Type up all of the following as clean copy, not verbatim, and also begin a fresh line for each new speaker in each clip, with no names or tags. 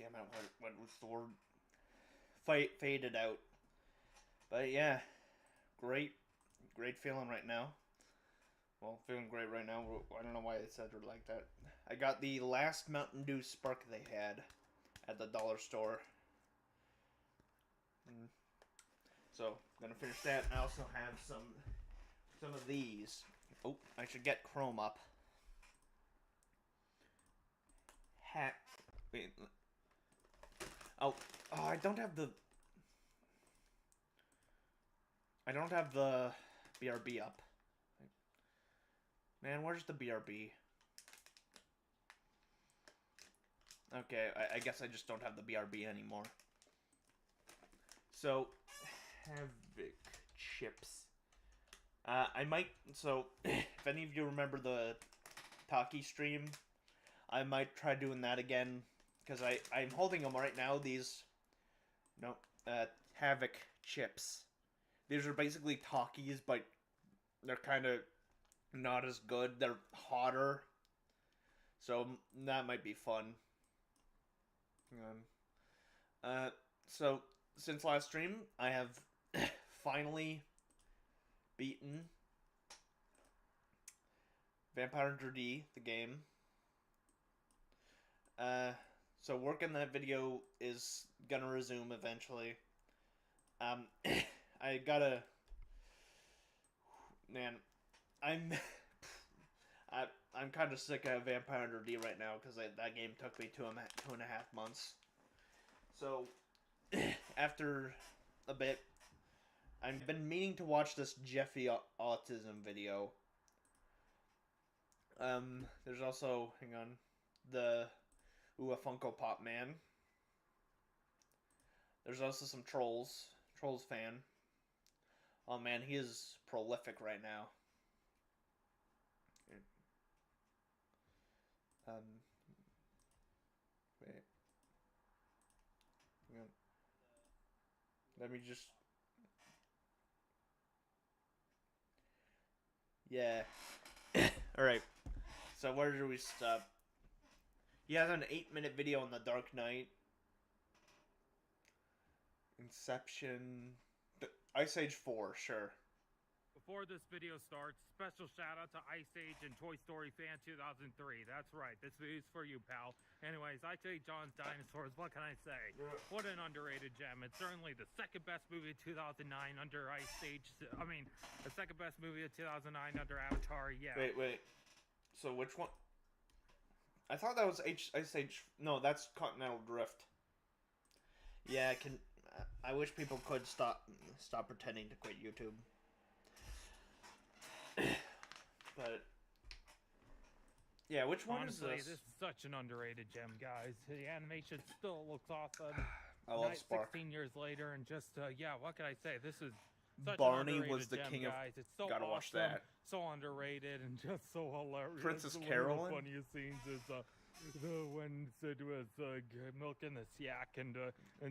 damn it, what was the word? Faded out. But yeah, great feeling right now. Well, feeling great right now. I don't know why it said it like that. I got the last Mountain Dew Spark they had at the dollar store. So, I'm gonna finish that. I also have some of these. Oh, I should get Chrome up. Wait. Oh, I don't have the BRB up. Man, where's the BRB? Okay, I guess I just don't have the BRB anymore. So, Havoc chips. I might, so, if any of you remember the Taki stream, I might try doing that again, because I'm holding them right now, these, Havoc chips. These are basically Takis, but they're kind of not as good. They're hotter, so that might be fun. So, since last stream, I have finally beaten Vampire Hunter D, the game. So work on that video is gonna resume eventually. I gotta... Man, I'm kind of sick of Vampire Hunter D right now, because that game took me 2.5 months. So, after a bit, I've been meaning to watch this Jeffy autism video. There's also, hang on, a Funko Pop man. There's also some Trolls fan. Oh man, he is prolific right now. Wait. Hang on. Let me just... Yeah. Alright. So where do we stop? He has an 8-minute video on The Dark Knight. Inception. Ice Age 4, sure.
Before this video starts, special shout out to Ice Age and Toy Story Fan 2003. That's right, this video's for you, pal. Anyways, Ice Age John's Dinosaurs, what can I say? Yeah. What an underrated gem. It's certainly the second best movie of 2009 under Ice Age. I mean, the second best movie of 2009 under Avatar, yeah.
Wait. So which one? I thought that was Ice Age. No, that's Continental Drift. Yeah, I wish people could stop pretending to quit YouTube. But yeah, which one
Honestly,
is this?
This is such an underrated gem, guys. The animation still looks awesome.
I love Spark.
16 years later, and just yeah, what can I say? This is such
Barney
an
was the
gem,
king
guys.
of.
It's so
Gotta
awesome,
watch that.
so underrated, and just so hilarious.
Princess
One
Carolyn.
of the funniest scenes is when Sid was milking the yak, and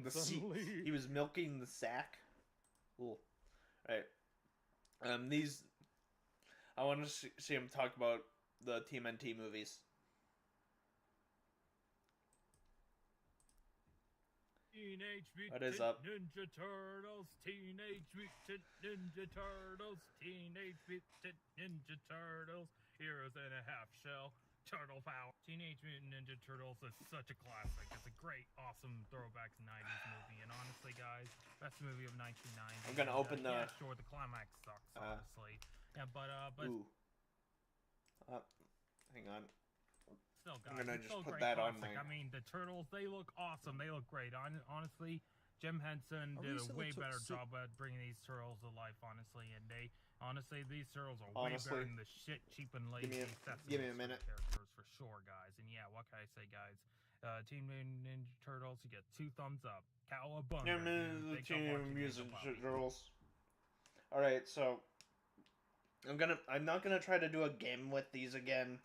suddenly
he was milking the sack. Cool. Right. These. I want to see him talk about the TMNT movies.
Teenage
What is up?
Ninja Turtles, Teenage Mutant Ninja Turtles, Teenage Mutant Ninja Turtles, Heroes in a Half Shell, Turtle Power. Teenage Mutant Ninja Turtles is such a classic. It's a great, awesome throwback to 90s movie. And honestly, guys, best movie of 1990.
I'm gonna open the...
Yeah, sure, the climax sucks, honestly. Yeah, but
Ooh. Hang on.
Still, guys,
I'm gonna just put
great
that
classic.
on my...
I mean, the turtles, they look awesome. They look great. Honestly, Jim Henson did a way better job at bringing these turtles to life, honestly. And these turtles are way better than the shit, cheap, and lazy
give me a minute.
characters for sure, guys. And yeah, what can I say, guys? Team Ninja Turtles, you get 2 thumbs up. Cowabunga.
Team Music Turtles. Alright, so... I'm not gonna try to do a game with these again,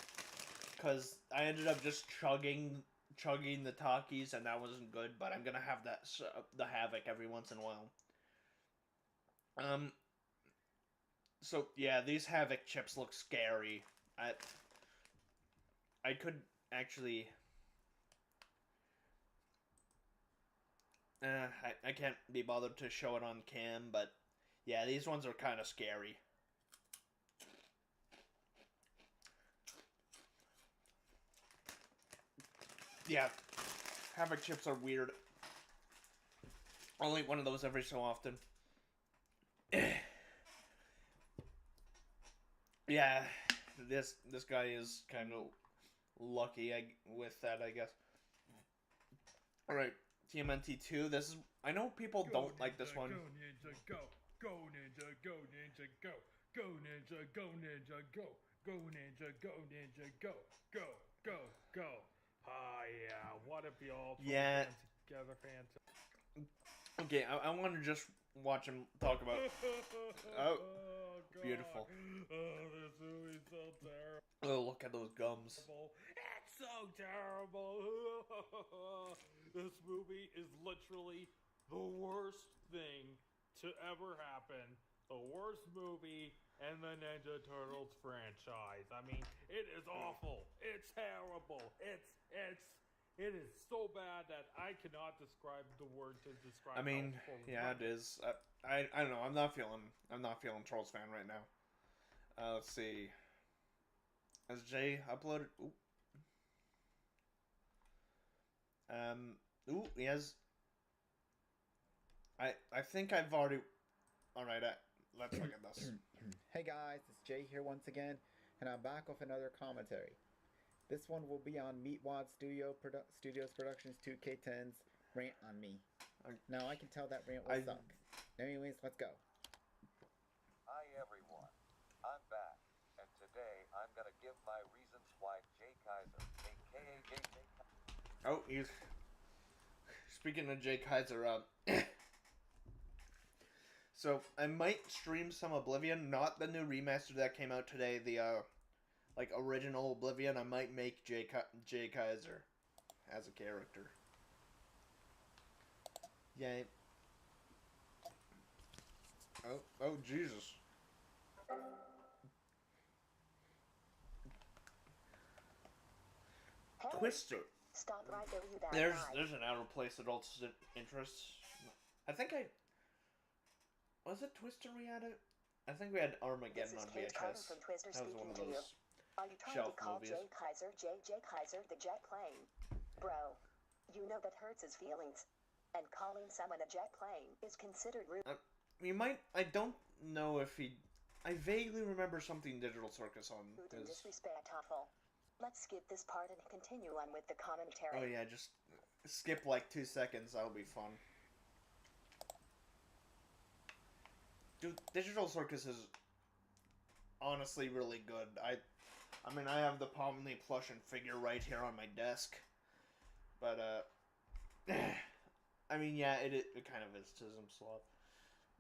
because I ended up just chugging the Takis, and that wasn't good. But I'm gonna have the Havoc every once in a while. So yeah, these Havoc chips look scary. I could actually. I can't be bothered to show it on cam, but yeah, these ones are kind of scary. Yeah, Havoc chips are weird. Only one of those every so often. Yeah, this guy is kind of lucky with that, I guess. All right, TMNT 2. This is, I know people don't like this one.
Go ninja, go! Go ninja, go ninja, go! Go ninja, go ninja, go! Go ninja, go ninja, go! Go, go, go! Ah, yeah. What if y'all together fans?
Okay, I want to just watch him talk about. Oh, beautiful.
Oh, this movie's so terrible.
Oh, look at those gums.
It's so terrible. This movie is literally the worst thing to ever happen. The worst movie in the Ninja Turtles franchise. I mean, it is awful. It's terrible. It is so bad that I cannot describe the word to describe.
I mean, yeah, it is. I don't know. I'm not feeling Trolls fan right now. Let's see. Has Jay uploaded? Ooh. Ooh, he has. I think I've already. All right, let's look at this.
Hey guys, it's Jay here once again, and I'm back with another commentary. This one will be on Meatwad Studios Productions 2K10's Rant on Me. Now I can tell that rant will suck. Anyways, let's go.
Hi everyone, I'm back, and today I'm gonna give my reasons why Jay Kizer, aka Jay Kizer.
Oh, he's speaking of Jay Kizer. So I might stream some Oblivion, not the new remaster that came out today. The like original Oblivion. I might make Jay Kizer as a character. Yeah. Oh Jesus.
Hey,
Twister.
stop right there, you bad guy.
There's an outer place adults interests. I think was it Twister we had it? I think we had Armageddon on
This is Kate Carter
VHS.
from Twister
That was one
speaking
of
to you.
those
Are you trying
shelf
to call
movies.
Jay Kizer the jet plane? Bro, you know that hurts his feelings. And calling someone a jet plane is considered rude.
I don't know if he. I vaguely remember something Digital Circus on
And
his.
disrespectful. Let's skip this part and continue on with the commentary.
Oh yeah, just skip like 2 seconds. That'll be fun. Dude, Digital Circus is honestly really good. I mean, I have the Pomni plush and figure right here on my desk, but I mean, yeah, it kind of is Tism Slot,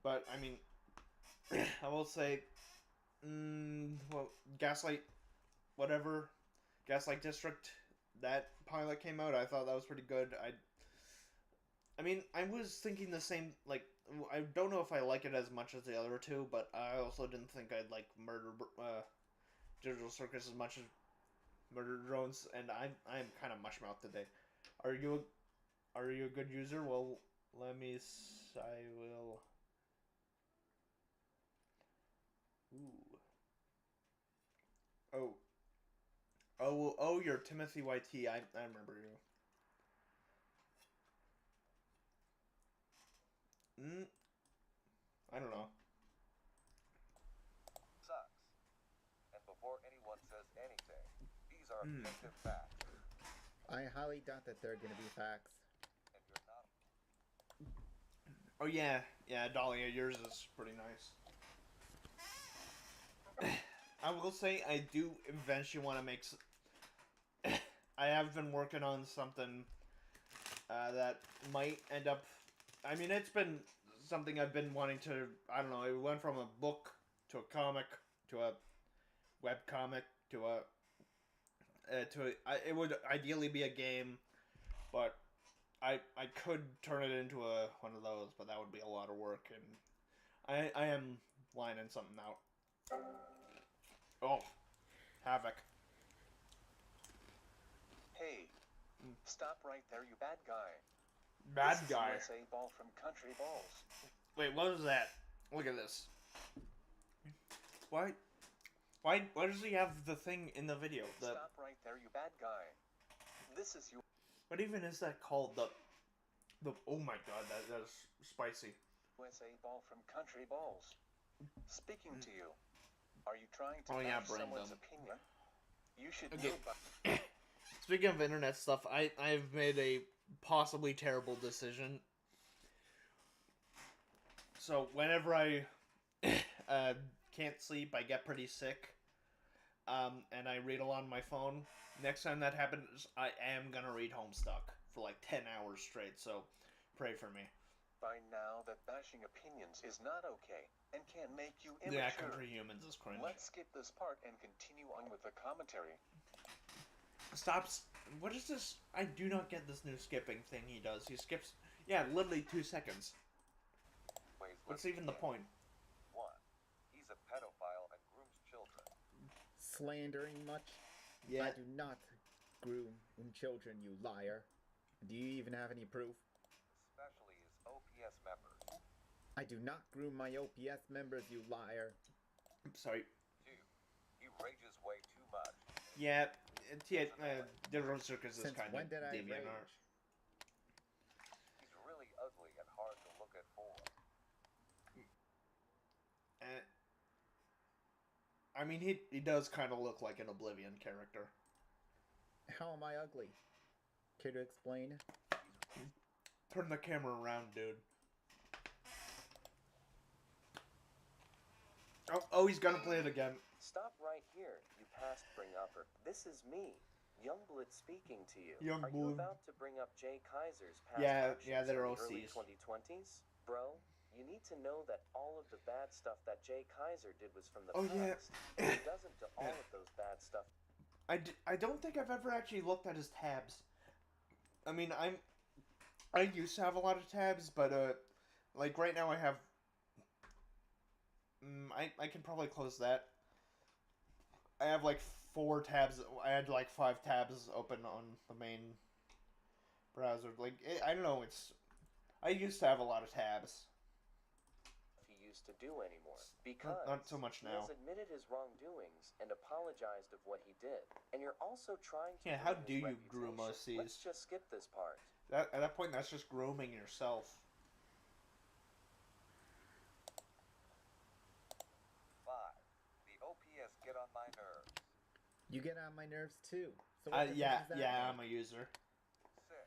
but I mean, I will say, well, Gaslight, whatever, Gaslight District, that pilot came out. I thought that was pretty good. I mean, I was thinking the same. Like, I don't know if I like it as much as the other two, but I also didn't think I'd like Digital Circus as much as Murder Drones, and I'm kind of mushmouth today. Are you a good user? Well, let me. I will. Ooh. Oh, you're Timothy YT. I remember you. I don't know.
Sucks. And before anyone says anything, these are objective facts.
I highly doubt that they're gonna be facts.
And you're not.
Oh yeah, Dahlia, yours is pretty nice. I will say I do eventually want to make. I have been working on something that might end up. I mean, it's been something I've been wanting to. I don't know. It went from a book to a comic to a web comic to it would ideally be a game, but I could turn it into one of those, but that would be a lot of work, and I am lining something out. Oh, Havoc.
Hey, stop right there, you bad guy.
Bad
This is
guy.
USA Ball from Country Balls.
Wait, what was that? Look at this. Why does he have the thing in the video?
Stop right there, you bad guy. This is you.
What even is that called? The oh my god, that is spicy.
USA Ball from Country Balls. Speaking to you. Are you trying to
yeah,
bash
brain
someone's
dump.
opinion? You should
Okay.
know by...
Speaking of internet stuff, I've made a possibly terrible decision. So whenever I can't sleep, I get pretty sick, and I read a lot on my phone. Next time that happens, I am gonna read Homestuck for like 10 hours straight. So pray for me.
By now that bashing opinions is not okay and can make you
Yeah,
immature.
Country Humans is cringe.
Let's skip this part and continue on with the commentary.
Stop. What is this? I do not get this new skipping thing he does. He skips, yeah, literally 2 seconds.
Wait,
What's
let's
even the
begin.
point?
1. He's a pedophile and grooms children.
Slandering much?
Yeah.
I do not groom children, you liar. Do you even have any proof?
Especially his OPS members.
I do not groom my OPS members, you liar.
I'm sorry.
2. He rages way too much.
Yeah, Digital Circus is
Since
kind
when
of
did I
deviant
rage?
art.
He's really ugly and hard to look at for.
I mean, he does kind of look like an Oblivion character.
How am I ugly? Care to explain?
Turn the camera around, dude. Oh, he's gonna play it again.
Stop right here, you past bring-upper. This is me, Youngblood speaking to you. Are
Youngblood.
you about to bring up Jay Kizer's past
Yeah,
actions
yeah, they're
in the early
OCs.
2020s? Bro, you need to know that all of the bad stuff that Jay Kizer did was from the
Oh, yeah.
past. He doesn't do all of those bad stuff.
I don't think I've ever actually looked at his tabs. I mean, I used to have a lot of tabs, but like right now I have. I can probably close that. I have like 4 tabs. I had like 5 tabs open on the main browser. Like I don't know. I used to have a lot of tabs.
He used to do anymore because
Not so much
he
now.
has admitted his wrongdoings and apologized of what he did. And you're also trying to
Yeah, how
ruin
do
his
you groom
reputation.
OCs?
Let's just skip this part.
At that point, that's just grooming yourself.
5. The OPS get on my nerves.
You get on my nerves too. So what difference
Yeah,
does that
yeah,
make?
I'm a user.
6.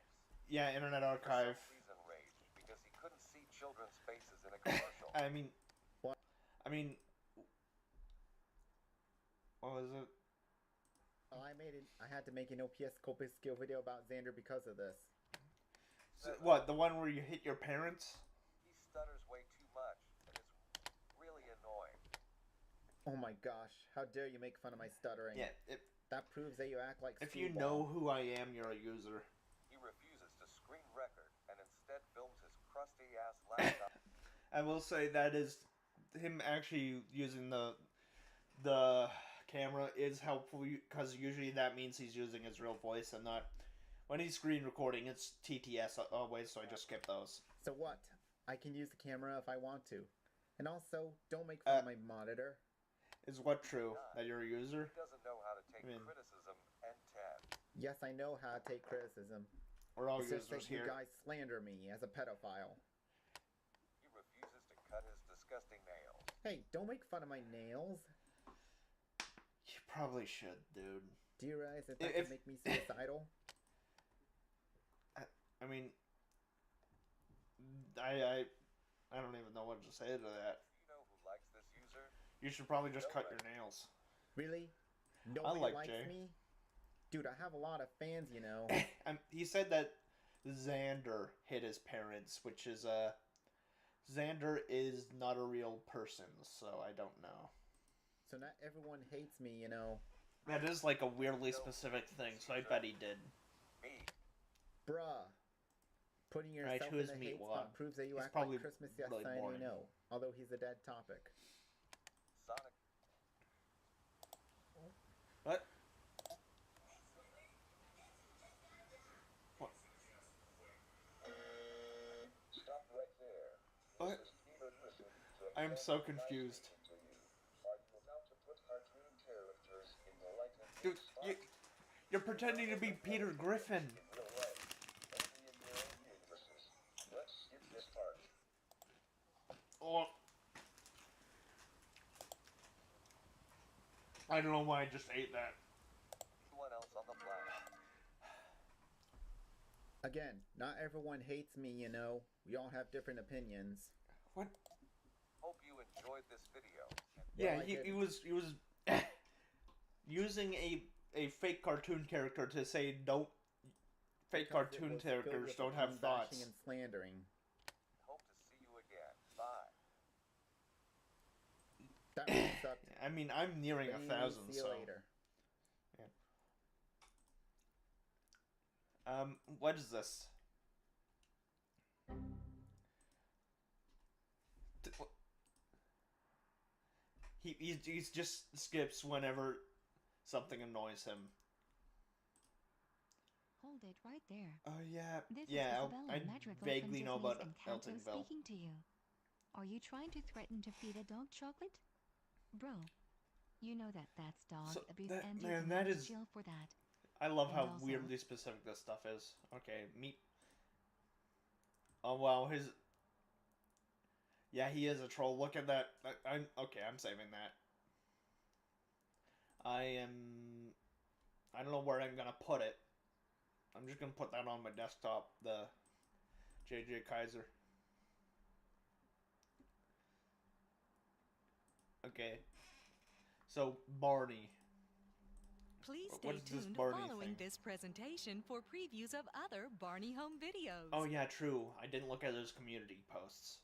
Yeah, Internet
For
Archive.
some reason raged because he couldn't see children's faces in a commercial.
I mean,
What?
I mean, what was it?
Oh, I had to make an OPS coping skill video about Xander because of this.
What, the one where you hit your parents?
He stutters way too much, and it's really annoying.
Oh my gosh, how dare you make fun of my stuttering.
Yeah,
That proves that you act like
if you
screwball.
know who I am, you're a user.
He refuses to screen record and instead films his crusty ass laptop.
I will say that is him actually using the camera is helpful because usually that means he's using his real voice and not when he's screen recording. It's TTS always, so I just skip those.
So what? I can use the camera if I want to. And also, don't make fun of my monitor.
Is what true that you're a user?
He doesn't know how to take
I mean-
criticism and 10.
Yes, I know how to take criticism.
We're all
It's just
users
that you
here.
guys slander me as a pedophile.
He refuses to cut his disgusting nails.
Hey, don't make fun of my nails.
You probably should, dude.
Do you realize that that
If-
could make me suicidal?
I mean, I don't even know what to say to that.
You know who likes this user?
You should probably just cut your nails.
Really? Nobody
like
likes
Jay.
me? Dude, I have a lot of fans, you know.
He said that Xander hit his parents, which is Xander is not a real person, so I don't know.
So not everyone hates me, you know.
That is like a weirdly specific thing, so I bet he did.
Me.
Bruh. Putting
Right,
yourself
who
in
is
the hate
Meatwad?
spot proves that you
He's
act
probably
like Christmas. Yes,
really
I
boring.
know. Although he's a dead topic.
Sonic.
What? What? I'm so confused. Dude, you're pretending to be Peter Griffin. Oh. I don't know why I just ate that.
Anyone else on the planet?
Again, not everyone hates me, you know. We all have different opinions.
What?
Hope you enjoyed this video.
Yeah,
Well,
he was using a fake cartoon character to say don't. Fake
Because it
cartoon
was filled
characters
with
don't have
bashing
thoughts.
and slandering.
Hope to see you again. Bye.
That really sucked.
I mean, I'm nearing 1,000,
See you
so.
later.
Yeah. What is this? He just skips whenever something annoys him.
Hold it right there.
Oh yeah,
This
yeah.
is Isabella,
I
Madrigal
vaguely
from
know about
Disney's Encanto
Eltonville.
speaking to you. Are you trying to threaten to feed a dog chocolate? Bro, you know that's dog
So,
abuse
that-
and
man,
you
that
can
is-
jail for that.
I love
And
how
also-
weirdly specific this stuff is. Okay, meat. Oh wow, his. Yeah, he is a troll. Look at that. I'm okay. I'm saving that. I don't know where I'm gonna put it. I'm just gonna put that on my desktop. The JJ Kizer. Okay. So Barney.
Please
What
stay
is this
tuned
Barney
following
thing?
this presentation for previews of other Barney Home videos.
Oh yeah, true. I didn't look at those community posts.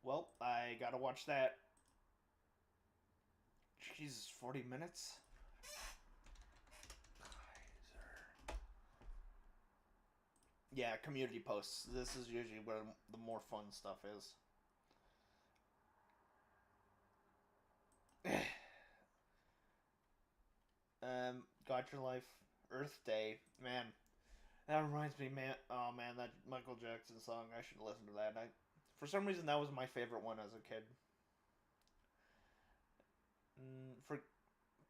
Well, I gotta watch that. Jesus, 40 minutes? Yeah, community posts. This is usually where the more fun stuff is. Got Your Life, Earth Day, man. That reminds me, man. Oh man, that Michael Jackson song. I should listen to that. For some reason, that was my favorite one as a kid.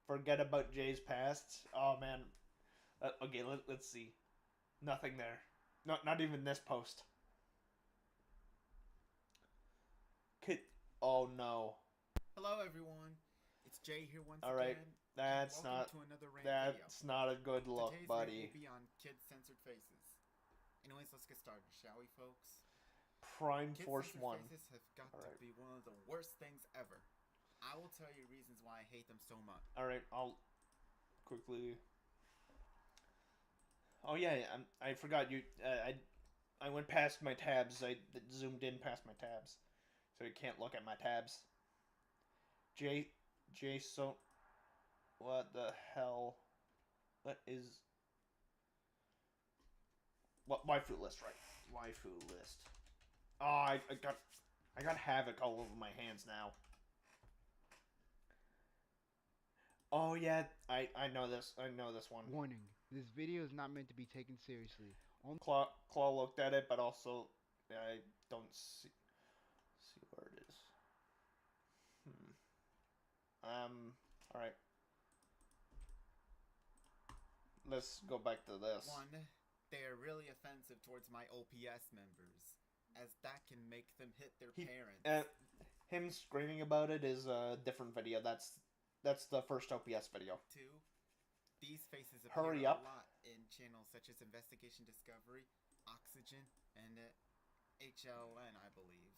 Forget About Jay's Past. Oh man. Okay, let's see. Nothing there. Not even this post. Oh no.
Hello, everyone. It's Jay here once
All right.
again.
That's
Welcome
not.
to another rant video.
That's not a good look,
Today's
buddy.
rant will be on kid-censored faces. Anyways, let's get started, shall we, folks?
Prime Force
Kid-censored
1.
faces have got
All
to
right.
be one of the worst things ever. I will tell you reasons why I hate them so much.
Alright, I'll quickly. Oh yeah, I forgot you. I went past my tabs. I zoomed in past my tabs, so you can't look at my tabs. So, what the hell? What is? What waifu list? Right, waifu list. Oh, I got havoc all over my hands now. Oh yeah, I know this. I know this one.
Warning, this video is not meant to be taken seriously.
Claw looked at it, but also I don't see where it is. All right. Let's go back to this.
One, they are really offensive towards my OPS members, as that can make them hit their parents.
Him screaming about it is a different video. That's the first OPS video.
Two, these faces
Hurry
appear
up.
a lot in channels such as Investigation Discovery, Oxygen, and HLN, I believe.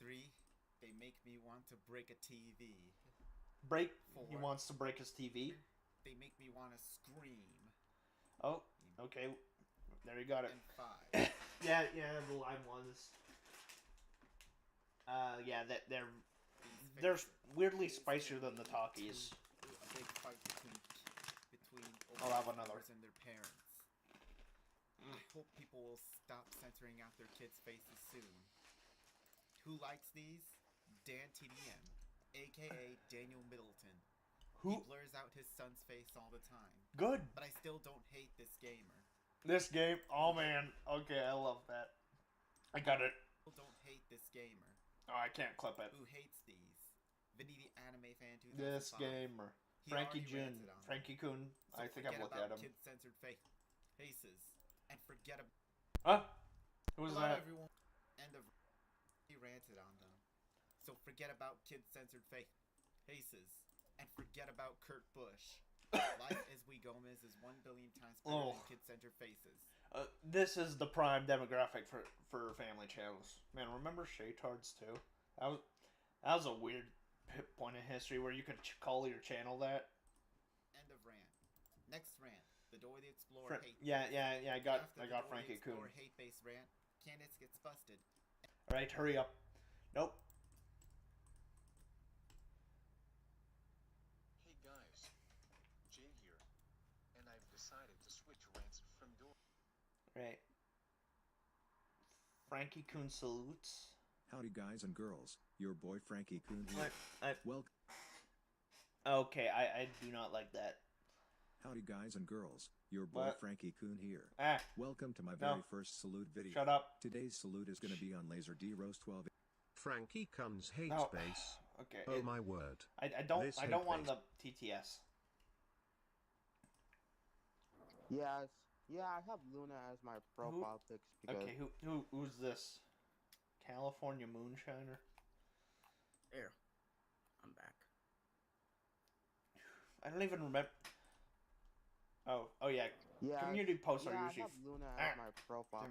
Three, they make me want to break a TV.
He wants to break his TV.
They make me want to scream.
Oh, okay. There you got it.
And five,
Yeah, the line was. Yeah, they're
these faces
weirdly
is
spicier than the
leading
talkies.
to a big fight between
I'll have
OPS
another.
members and their parents. I hope people will stop censoring out their kids' faces soon. Who likes these? Dan TDM, aka Daniel Middleton. He
Who?
blurs out his son's face all the time.
Good.
But I still don't hate this gamer.
This game. Oh man. Okay, I love that. I got it.
People don't hate this gamer.
Oh, I can't clip it.
Who hates these? Vinny the anime fan 2005.
This gamer.
He
Frankie
already
Jun.
ranted on
Frankie Kun.
So
I think I've looked at him.
Kid-censored faces. And forget about...
Huh? Who was
Hello,
that?
everyone. End of... He ranted on them. So forget about kid-censored faces. And forget about Kurt Busch. Life as we Gomez is 1 billion times better than kid-centered faces.
This is the prime demographic for family channels. Man, remember Shaytards too? That was a weird point in history where you could call your channel that.
End of rant. Next rant. The Door the Explorer hate.
Yeah. I got Frankie Kun.
Hate-based rant. Candace gets busted.
All right, hurry up. Nope.
Hey guys, Jay here, and I've decided to switch rants from door.
Right. Frankie Kun salutes.
Howdy guys and girls, your boy Frankie Kun here. Welcome.
Okay, I do not like that.
Howdy guys and girls, your boy Frankie Kun here. Welcome to my very first salute video.
Shut up.
Today's salute is going to be on Laser D Rose 12.
Frankie Kun's hate space.
Okay.
Oh my word.
I don't want the TTS.
Yes. Yeah, I have Luna as my profile pics because...
Okay, who's this? California Moonshiner?
There. I'm back.
I don't even remember. Oh yeah.
Yeah.
Community posts are
I
usually.
have Luna as my profile.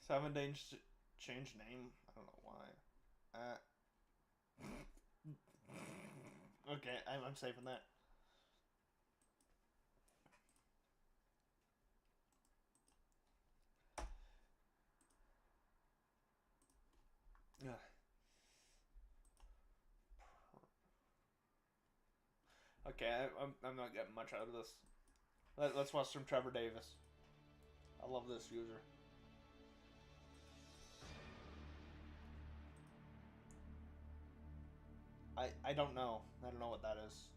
7 days to change name. I don't know why. Okay, I'm saving that. Yeah. Okay, I'm not getting much out of this. Let's watch some Trevor Davis. I love this user. I don't know. I don't know what that is.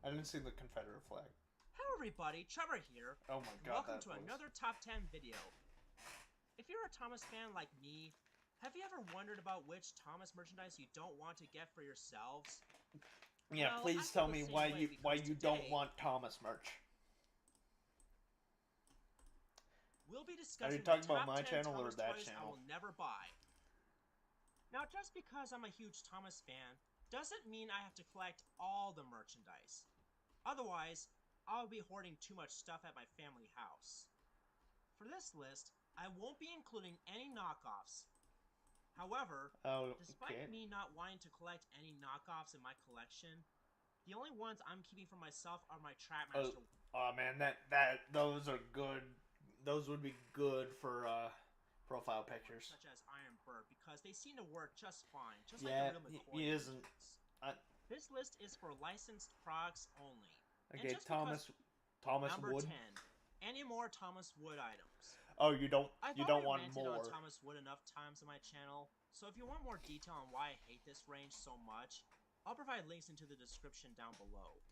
I didn't see the Confederate flag.
Hello everybody, Trevor here.
Oh my god.
Welcome to another Top 10 video. If you're a Thomas fan like me, have you ever wondered about which Thomas merchandise you don't want to get for yourselves?
Yeah,
well,
please tell me why you don't want Thomas merch.
We'll be discussing
Are you talking
the
about
top
my
10
channel or
Thomas
that
toys
channel?
I will never buy. Now, just because I'm a huge Thomas fan doesn't mean I have to collect all the merchandise. Otherwise, I'll be hoarding too much stuff at my family house. For this list, I won't be including any knockoffs. However, despite me not wanting to collect any knockoffs in my collection, the only ones I'm keeping for myself are my Trackmaster.
Oh man, those are good. Those would be good for profile pictures.
Such as Iron Bird, because they seem to work just fine, just
yeah,
like the real McCoy.
He isn't.
This list is for licensed products only.
Okay, Thomas
number
Wood.
10. Any more Thomas Wood items?
Oh, you don't want
more.
more.
On Thomas Wood enough times on my channel, so if you want more detail on why I hate this range so much, I'll provide links into the description down below.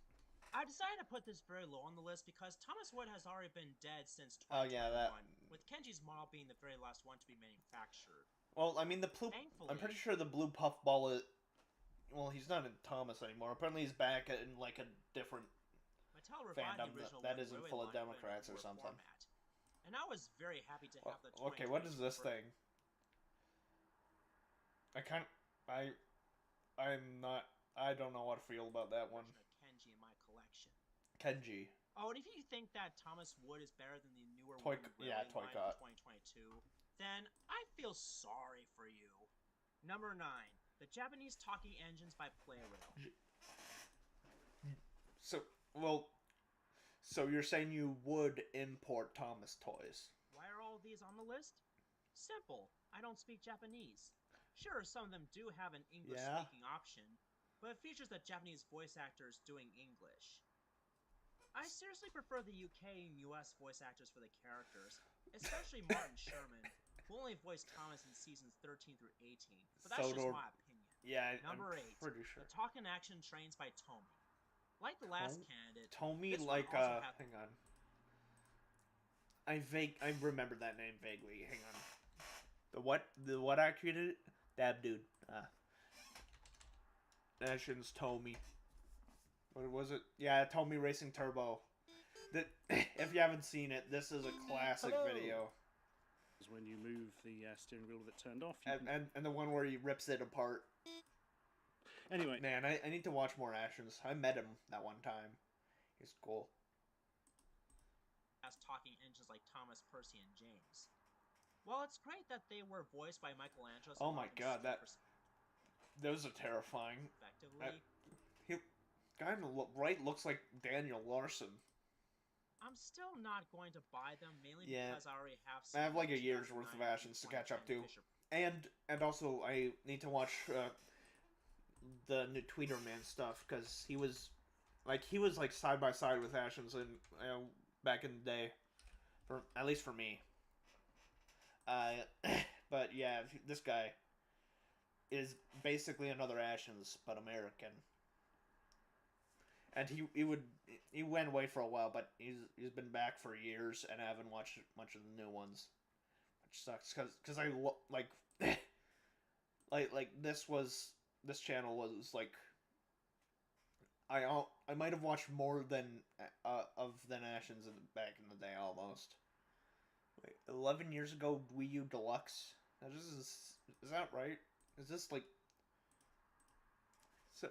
I decided to put this very low on the list because Thomas Wood has already been dead since 2021, with Kenji's model being the very last one to be manufactured.
Well, I mean I'm pretty sure the blue puffball is. Well, he's not in Thomas anymore. Apparently, he's back in like a different fandom that isn't full of Democrats or something.
Format. And I was very happy to have the.
Okay, what is this thing? I don't know what to feel about that one.
Kenji in my collection.
Kenji.
Oh, and if you think that Thomas Wood is better than the newer
Toy
line
Cot.
2022, then I feel sorry for you. Number 9, the Japanese talking engines by Playrail.
So you're saying you would import Thomas toys?
Why are all of these on the list? Simple. I don't speak Japanese. Sure, some of them do have an English-speaking option, but it features the Japanese voice actors doing English. I seriously prefer the UK and US voice actors for the characters, especially Martin Sherman, who only voiced Thomas in seasons 13 through 18, but that's just my opinion.
Yeah,
Number 8,
pretty sure.
the Talkin' Action Trains by Tomy. Like the last candidate,
Tomy,
this
like
one also
hang on. I remember that name vaguely. Hang on. The what I created? Dab dude. Ashen's Tomy. What was it? Yeah, Tomy Racing Turbo. That if you haven't seen it, this is a classic video.
When you move the steering wheel that turned off.
And the one where he rips it apart.
Anyway.
Man, I need to watch more Ashens. I met him that one time. He's cool.
As talking engines like Thomas, Percy, and James. Well, it's great that they were voiced by Michelangelo.
Oh my god, those are terrifying.
Effectively.
He guy on the right looks like Daniel Larson.
I'm still not going to buy them, mainly because I already have
I have like a year's worth of Ashens to catch up to. And also, I need to watch the new Tweeterman stuff, because he was like side by side with Ashens in, back in the day. At least for me. But yeah, this guy is basically another Ashens, but American. And he went away for a while, but he's been back for years, and I haven't watched much of the new ones, which sucks because I like this channel was like I might have watched more than Ashens back in the day almost. Wait, 11 years ago, Wii U Deluxe. Is that right? Is this like so?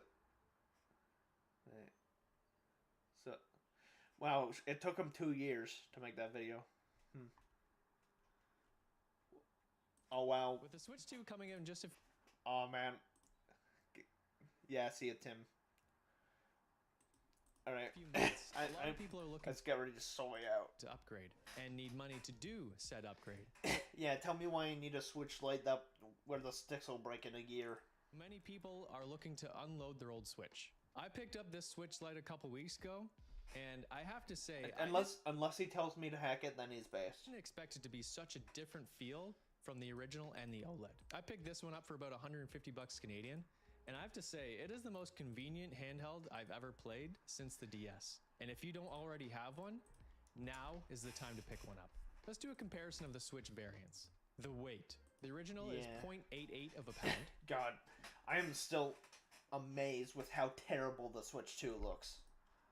So, wow, it took him 2 years to make that video. Oh, wow.
With the Switch 2 coming in just a...
Oh, man. Yeah, see it, Tim. Alright.
A lot of people are looking...
Let's get ready to soy out.
...to upgrade, and need money to do said upgrade.
Yeah, tell me why you need a Switch Lite where the sticks will break in a year.
Many people are looking to unload their old Switch. I picked up this Switch Lite a couple weeks ago, and I have to say...
Unless he tells me to hack it, then he's based.
I didn't expect it to be such a different feel from the original and the OLED. I picked this one up for about 150 bucks Canadian, and I have to say, it is the most convenient handheld I've ever played since the DS. And if you don't already have one, now is the time to pick one up. Let's do a comparison of the Switch variants. The weight. The original is 0.88 of a pound.
God, I am still amazed with how terrible the Switch 2 looks.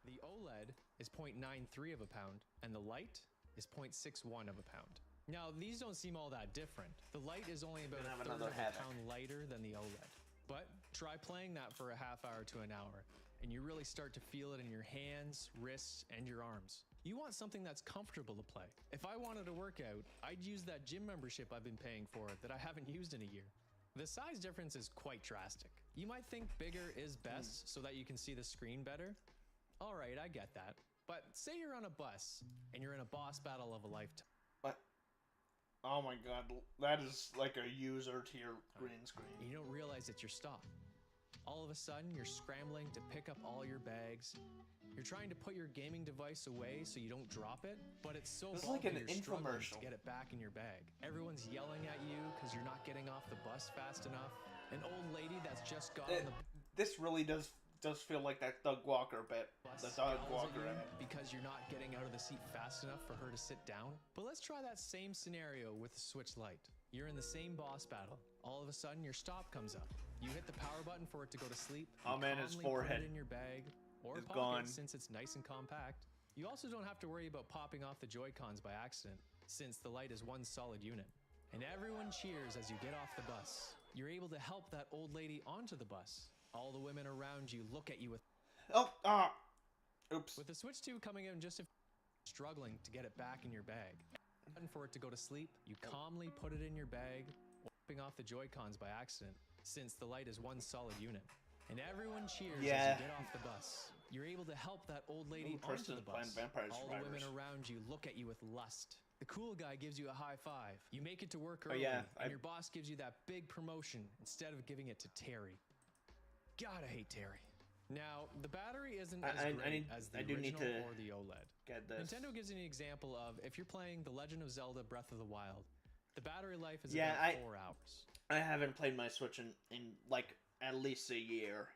The OLED is 0.93 of a pound, and the Lite is 0.61 of a pound. Now, these don't seem all that different. The Lite is only about a third of a pound lighter than the OLED. But try playing that for a half hour to an hour, and you really start to feel it in your hands, wrists, and your arms. You want something that's comfortable to play. If I wanted to work out, I'd use that gym membership I've been paying for that I haven't used in a year. The size difference is quite drastic. You might think bigger is best so that you can see the screen better. Alright, I get that. But say you're on a bus and you're in a boss battle of a lifetime.
What? Oh my god, that is like a user to your green screen.
You don't realize it's your stop. All of a sudden, you're scrambling to pick up all your bags. You're trying to put your gaming device away so you don't drop it, but it's so bulky
like an
you're struggling
infomercial.
to get it back in your bag. Everyone's yelling at you because you're not getting off the bus fast enough. An old lady that's just got on the
This really does feel like that Doug Walker bit.
bus
The Doug
yells at
Walker
you
in it.
because you're not getting out of the seat fast enough for her to sit down. But let's try that same scenario with the Switch Lite. You're in the same boss battle. All of a sudden, your stop comes up. You hit the power button for it to go to sleep.
Oh man, his
calmly
forehead
put it in your bag or
is
pocket
gone.
since it's nice and compact. You also don't have to worry about popping off the Joy-Cons by accident, since the Lite is one solid unit. And everyone cheers as you get off the bus. You're able to help that old lady onto the bus. All the women around you look at you with...
Oops.
With the Switch 2 coming in just struggling to get it back in your bag. And for it to go to sleep, you calmly put it in your bag, popping off the Joy-Cons by accident, since the Lite is one solid unit. And everyone cheers as you get off the bus. You're able to help that old lady onto the bus. All the women around you look at you with lust. The cool guy gives you a high five. You make it to work early, and your boss gives you that big promotion instead of giving it to Terry. God, I hate Terry. Now, the battery isn't as great as the original or the OLED.
Get this.
Nintendo gives you an example of if you're playing The Legend of Zelda Breath of the Wild, the battery life is about 4 hours.
I haven't played my Switch in like at least a year.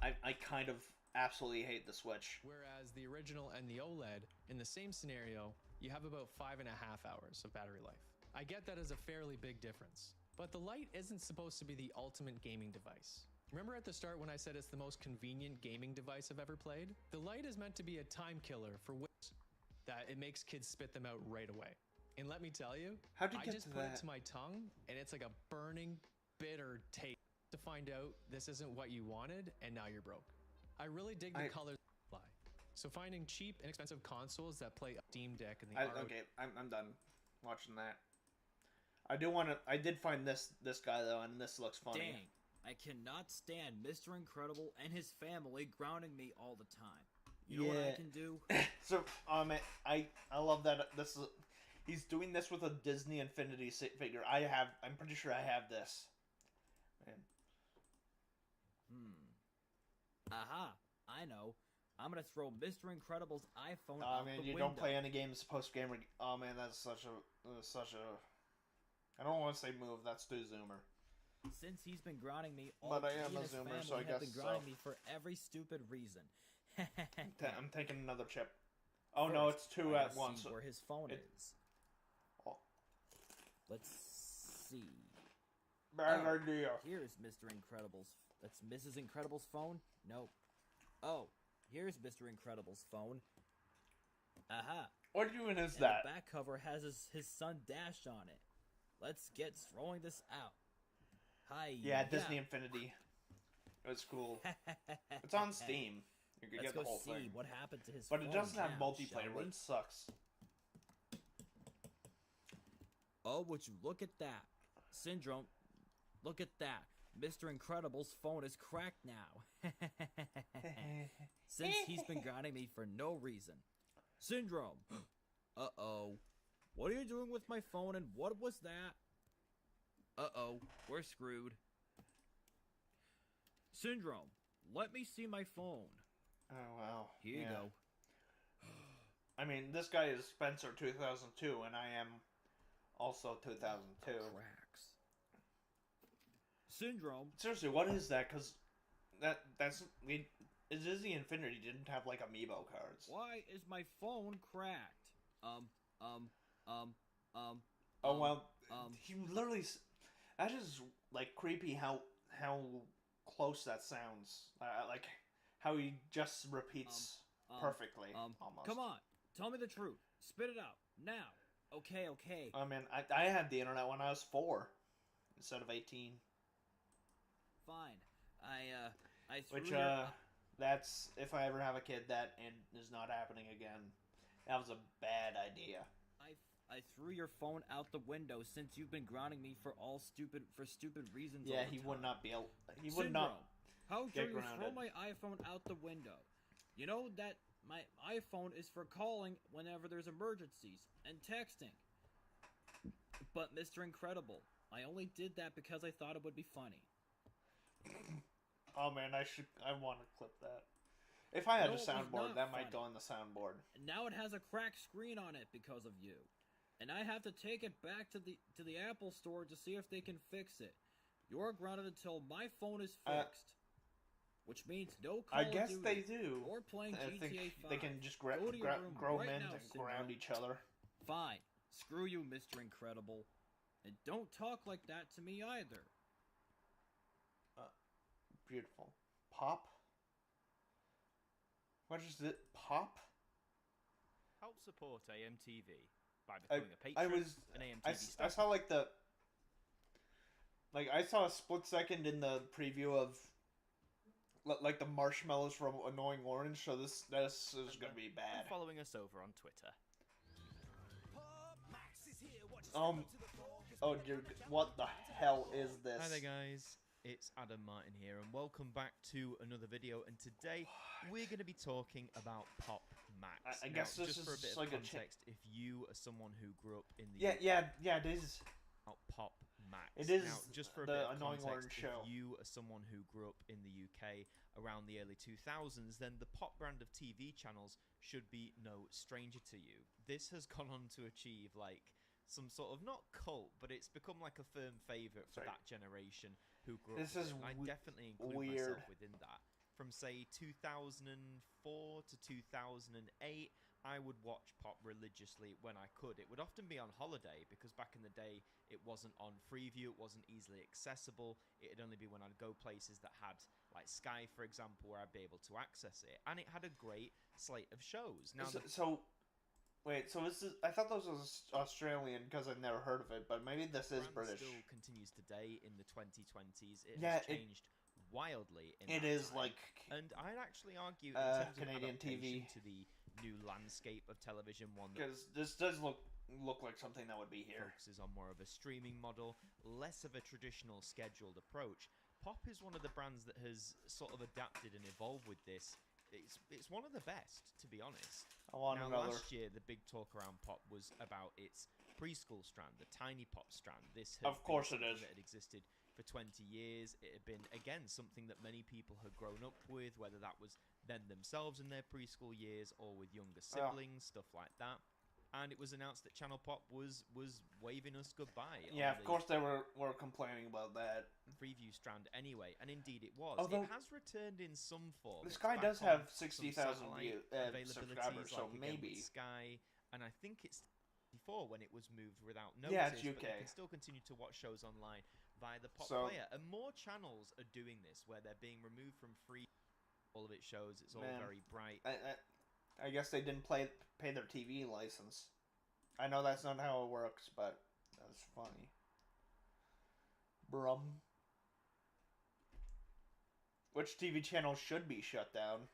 I kind of absolutely hate the Switch.
Whereas the original and the OLED, in the same scenario, you have about 5.5 hours of battery life. I get that is a fairly big difference, but the Lite isn't supposed to be the ultimate gaming device. Remember at the start when I said it's the most convenient gaming device I've ever played? The Lite is meant to be a time killer for whips, that it makes kids spit them out right away. And let me tell you,
How'd you
I
get
just
to
put
that?
it to my tongue, and it's like a burning, bitter taste to find out this isn't what you wanted, and now you're broke. I really dig the colors fly. So finding cheap, inexpensive consoles that play Steam Deck and the
Okay, I'm done watching that. I did find this guy though, and this looks funny.
Dang, I cannot stand Mr. Incredible and his family grounding me all the time. You know what I can do?
So I love that he's doing this with a Disney Infinity figure. I'm pretty sure I have this. Man.
Aha, I know. I'm gonna throw Mr. Incredible's iPhone
Oh
out
man,
the
you
window.
don't play any games post game. Oh man, that's such a. I don't want to say move. That's too zoomer.
Since he's been grounding me all
But I
he
am
and
a
his
zoomer,
family
so I
have
guess
been grounding me for every stupid reason.
I'm taking another chip. Oh no, it's two
I
at
gotta
once.
see where his phone is.
Oh.
Let's see.
Bad idea.
Here's Mr. Incredible's. That's Mrs. Incredible's phone? Nope. Oh, here's Mr. Incredible's phone. Aha.
What even is
and
that?
The back cover has his son Dash on it. Let's get throwing this out. Hi.
Yeah, Disney Infinity. It's cool. It's on Steam. You can
Let's
get the
go
whole
see
thing.
what happened to his
But
phone
it doesn't have
now,
multiplayer,
shall we?
which sucks.
Oh, would you look at that? Syndrome, look at that. Mr. Incredible's phone is cracked now. Since he's been grounding me for no reason. Syndrome. Uh-oh. What are you doing with my phone and what was that? Uh-oh. We're screwed. Syndrome, let me see my phone.
Oh, wow.
Here you go.
I mean, this guy is Spencer 2002, and I am also 2002.
Cracks. Syndrome.
Seriously, what is that? Because that's... Disney Infinity didn't have, like, amiibo cards.
Why is my phone cracked?
Oh, well, he literally... That is, like, creepy how close that sounds. Like, how he just repeats perfectly, almost.
Come on, tell me the truth. Spit it out, now. Okay.
I mean, I had the internet when I was 4, instead of 18.
Fine. I threw
Which,
your...
that's, if I ever have a kid, that is not happening again. That was a bad idea.
I threw your phone out the window since you've been grounding me for stupid reasons.
Yeah,
all the
he
time.
would not be able... He
Syndrome,
would not
how dare
get
you
grounded.
throw my iPhone out the window? You know that my iPhone is for calling whenever there's emergencies and texting. But Mr. Incredible, I only did that because I thought it would be funny.
Oh man, I want to clip that. If I had
No,
a
it was
soundboard,
not
that might
funny.
go on the soundboard.
And now it has a cracked screen on it because of you. And I have to take it back to the Apple store to see if they can fix it. You're grounded until my phone is fixed. Which means no Call
I
of
guess
Duty
they do.
or playing
I
GTA
think
5.
they can just
Go to your room
grow
right
men
now,
and ground
Syndrome.
each other.
Fine. Screw you, Mr. Incredible. And don't talk like that to me either.
Beautiful. Pop? What is it? Pop?
Help support AMTV by becoming a
I
patron.
was.
An
I
AMTV
saw like the. Like I saw a split second in the preview of. Like the marshmallows from Annoying Orange, so this is gonna be bad.
And following us over on Twitter.
Oh dude, what the hell is this?
Hi there guys, it's Adam Martin here and welcome back to another video, and today we're going to be talking about Pop Max.
I guess this
just for a
is
bit
like
of
a
context, if you are someone who grew up in the
yeah, it is.
Pop Max.
It is
now, just for a
the
bit of
Annoying
context,
Orange show.
if you are someone who grew up in the UK around the early 2000s, then the Pop brand of TV channels should be no stranger to you. This has gone on to achieve like some sort of not cult, but it's become like a firm favorite for that generation who grew
This
up
is
with it. And I definitely include
weird.
myself within that. From say 2004 to 2008,
I would watch Pop religiously when I could. It would often be on holiday because back in the day it wasn't on Freeview, it wasn't easily accessible. It'd only be when I'd go places that had like Sky, for example, where I'd be able to access it, and it had a great slate of shows. Now,
wait, so this is, I thought this was Australian because I've never heard of it, but maybe this is British.
Still continues today in the 2020s. It has changed wildly.
It is
time.
like,
and I'd actually argue in terms
Canadian
of adaptation
TV
to the new landscape of television, one that
because this does look like something that would be here.
Focuses on more of a streaming model, less of a traditional scheduled approach. Pop is one of the brands that has sort of adapted and evolved with this. It's one of the best, to be honest. Last year, the big talk around Pop was about its preschool strand, the Tiny Pop strand. This had
of course it is.
That had existed for 20 years. It had been, again, something that many people had grown up with, whether that was them themselves in their preschool years or with younger siblings, stuff like that. And it was announced that Channel Pop was waving us goodbye.
Yeah, of course they were complaining about that.
Preview strand anyway, and indeed it was.
Although,
it has returned in some form.
Sky does have 60,000 subscribers, so maybe.
Sky, and I think it's before when it was moved without notice.
Yeah, it's UK.
But you can still continue to watch shows online via the Pop player, and more channels are doing this, where they're being removed from free. All of its shows, it's all very bright.
I guess they didn't pay their TV license. I know that's not how it works, but that's funny. Brum. Which TV channel should be shut down?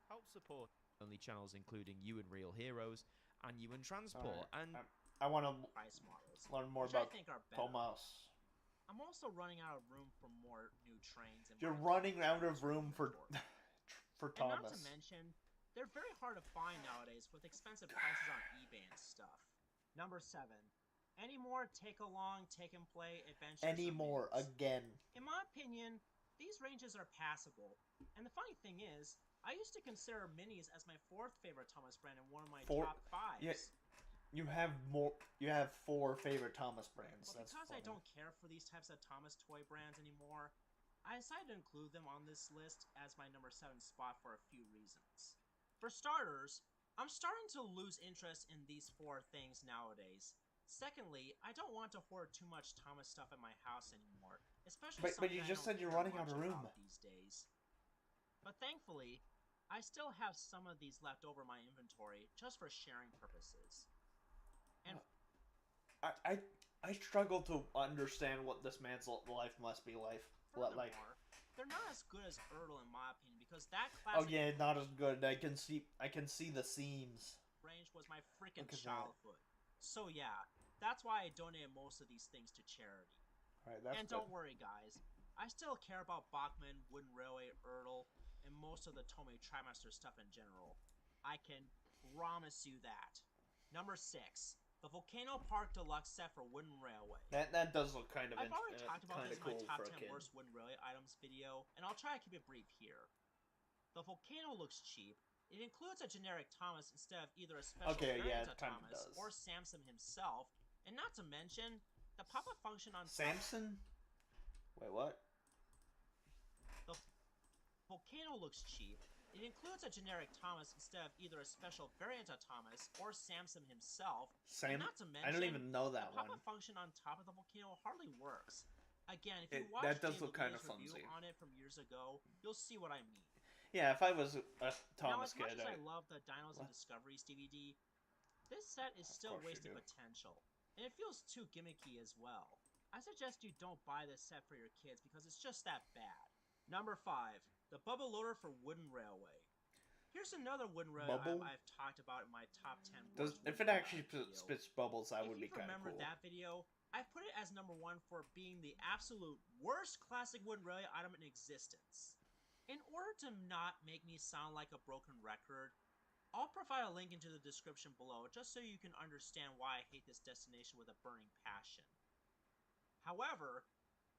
Help support only channels including You and Real Heroes and You and Transport.
Right.
And
I want to
price models,
learn more
which
about
I think are better.
Thomas.
I'm also running out of room for more new trains.
You're running out of room for Thomas.
And not to mention, they're very hard to find nowadays with expensive prices on eBay and stuff. Number 7. Any more take-along, take-and-play adventures?
Any more, again.
In my opinion, these ranges are passable. And the funny thing is, I used to consider minis as my 4th favorite Thomas brand and one of my top 5s.
Yeah, you have 4 favorite Thomas brands.
But
that's
because
funny.
I don't care for these types of Thomas toy brands anymore, I decided to include them on this list as my number 7 spot for a few reasons. For starters, I'm starting to lose interest in these 4 things nowadays. Secondly, I don't want to hoard too much Thomas stuff at my house anymore, especially
But you just said you're running out of room
these days. But thankfully, I still have some of these left over my inventory just for sharing purposes. And
I struggle to understand what this man's life must be like.
They're not as good as Erdl in my opinion because that
Oh
classic
yeah, not as good. I can see the seams.
range was my freaking childhood. So yeah, that's why I donated most of these things to charity.
Alright, that's
and don't worry guys, I still care about Bachman, Wooden Railway, Erdl, and most of the Tomy Trimester stuff in general. I can promise you that. Number 6. The Volcano Park Deluxe set for Wooden Railway.
That does look kind of
I've already talked about this in my
cool
top
for a
10
kid.
worst Wooden Railway items video, and I'll try to keep it brief here. The Volcano looks cheap. It includes a generic Thomas instead of either a special variant of Thomas or Samson himself, and not to mention, the pop-up function on
Samson? Wait, what?
The Volcano looks cheap. It includes a generic Thomas instead of either a special variant of Thomas or Samson himself. And not to mention,
I don't even know that
the
one.
pop-up function on top of the Volcano hardly works. Again, if you watch
that does
David
look kind
Lee's
of
review
flimsy.
on it from years ago, you'll see what I mean.
Yeah, if I was a Thomas
now, as
kid,
much as I love the Dinos and Discoveries DVD, this set is still wasted potential, and it feels too gimmicky as well. I suggest you don't buy this set for your kids because it's just that bad. Number 5. The Bubble Loader for Wooden Railway. Here's another Wooden Railway I've talked about in my top 10
if it actually spits bubbles, that would be kind of cool.
If you remember that video, I put it as number 1 for being the absolute worst classic Wooden Railway item in existence. In order to not make me sound like a broken record, I'll provide a link into the description below just so you can understand why I hate this destination with a burning passion. However,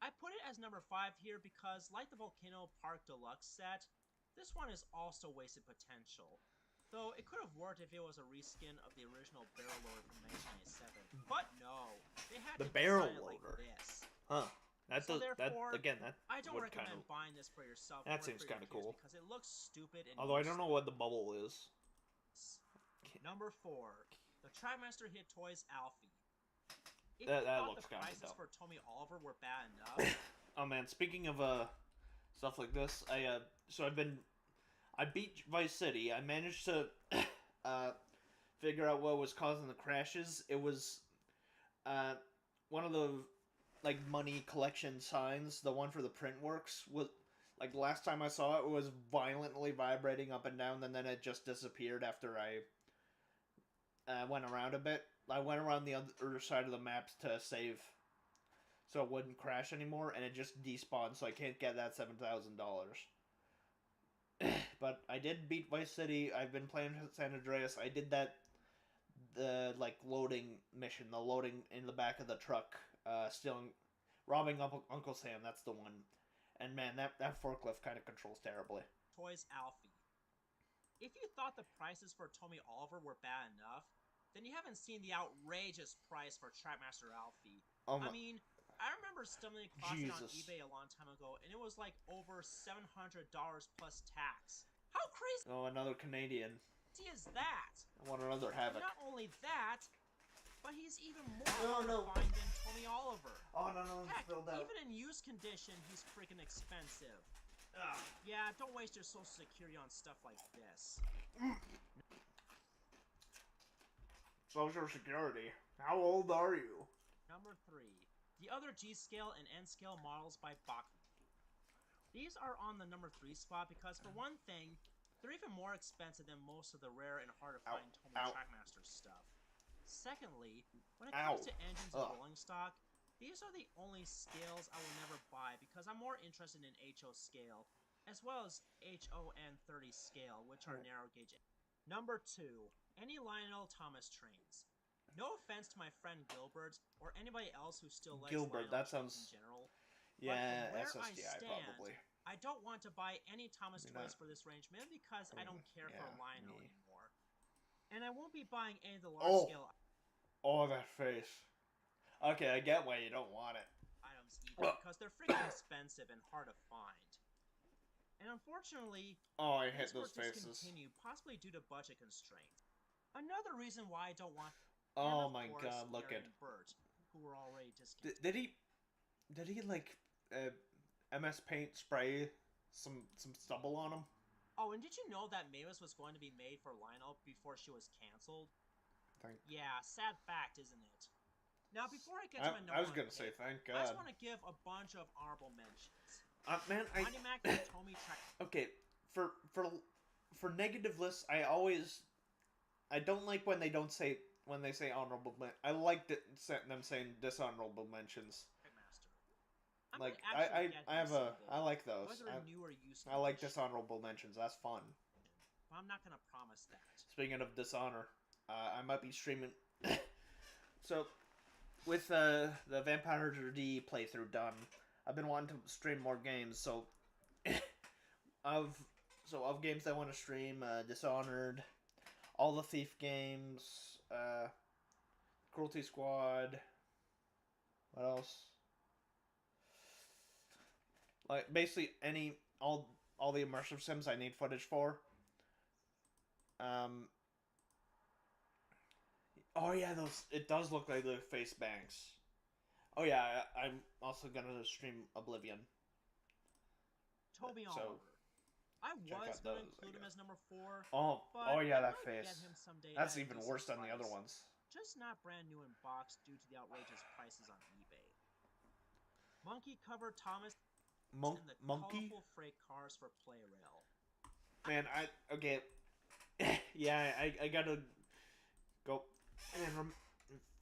I put it as number 5 here because, like the Volcano Park Deluxe set, this one is also wasted potential. Though it could have worked if it was a reskin of the original barrel loader from 1997. But no, they had
the
to
barrel
design it
loader.
Like this.
Huh. That
So
does
therefore,
that
I don't
would
recommend
kinda,
buying this for yourself.
That
or
seems
for your
kind of
kids
cool.
because it looks stupid. And
Although I don't know what the bubble is.
Number 4, the Trackmaster Hit Toys Alfie. If
That
you thought
looks
the
kinda
prices
dumb.
for Tommy Oliver were bad enough.
Oh man, speaking of stuff like this, I beat Vice City. I managed to figure out what was causing the crashes. It was one of the like money collection signs, the one for the Printworks. Was like last time I saw it, it was violently vibrating up and down, and then it just disappeared after I went around a bit. I went around the other side of the maps to save, so it wouldn't crash anymore, and it just despawned, so I can't get that $7,000. But I did beat Vice City. I've been playing San Andreas. I did the like loading mission, the loading in the back of the truck, robbing Uncle Sam. That's the one. And man, that forklift kind of controls terribly.
Toys Alfie. If you thought the prices for Tommy Oliver were bad enough, then you haven't seen the outrageous price for Trackmaster Alfie. I mean, I remember stumbling across it on eBay a long time ago, and it was like over $700 plus tax. How crazy!
Oh, another Canadian.
Is that?
I want another Havoc.
Not only that, but he's even more refined than Tommy Oliver.
Oh no,
heck,
spilled out.
Even in used condition, he's freaking expensive. Yeah, don't waste your social security on stuff like this.
Social security. How old are you?
Number 3. The other G-scale and N-scale models by Bachman. These are on the number 3 spot because, for one thing, they're even more expensive than most of the rare and hard-to-find Tommy Trackmaster stuff. Secondly, when it comes to engines and rolling stock, these are the only scales I will never buy because I'm more interested in HO scale, as well as HON30 scale, which are narrow gauge. Number 2. Any Lionel Thomas trains. No offense to my friend Gilbert or anybody else who still likes
Gilbert,
Lionel
that sounds...
in general.
Yeah,
but where
SSDI
I stand,
probably.
I don't want to buy any Thomas toys for this range, mainly because I don't care for Lionel anymore. And I won't be buying any of the large scale
Oh, that face. Okay, I get why you don't want it.
Items either, because they're freaking expensive and hard to find. And unfortunately,
I hate those faces.
Discontinued, possibly due to budget constraints. Another reason why I don't want.
Oh my God! Look at
Bert, who were already discontinued.
Did he like MS Paint spray some stubble on him?
Oh, and did you know that Mavis was going to be made for Lionel before she was canceled? Yeah, sad fact, isn't it? Now, before I get to my
I was gonna say thank God.
I just want to give a bunch of honorable mentions.
Man,
Mac and Tommy
Okay, for negative lists, I don't like when they say honorable. I like them saying dishonorable mentions. Like I like those. I like dishonorable mentions. That's fun.
I'm not gonna promise that.
Speaking of dishonor, I might be streaming. So, with the Vampire D playthrough done, I've been wanting to stream more games. So, of games I want to stream, Dishonored, all the Thief games, Cruelty Squad. What else? Like basically all the immersive sims I need footage for. Oh yeah, it does look like the face banks. Oh yeah, I'm also gonna stream Oblivion.
Toby Oliver. I was gonna include him as number 4.
Oh yeah, that face. That's even worse than the other
price.
ones.
Just not brand new in box due to the outrageous prices on eBay. Monkey cover Thomas. And the colorful freight cars for Play Rail.
Man, I gotta go and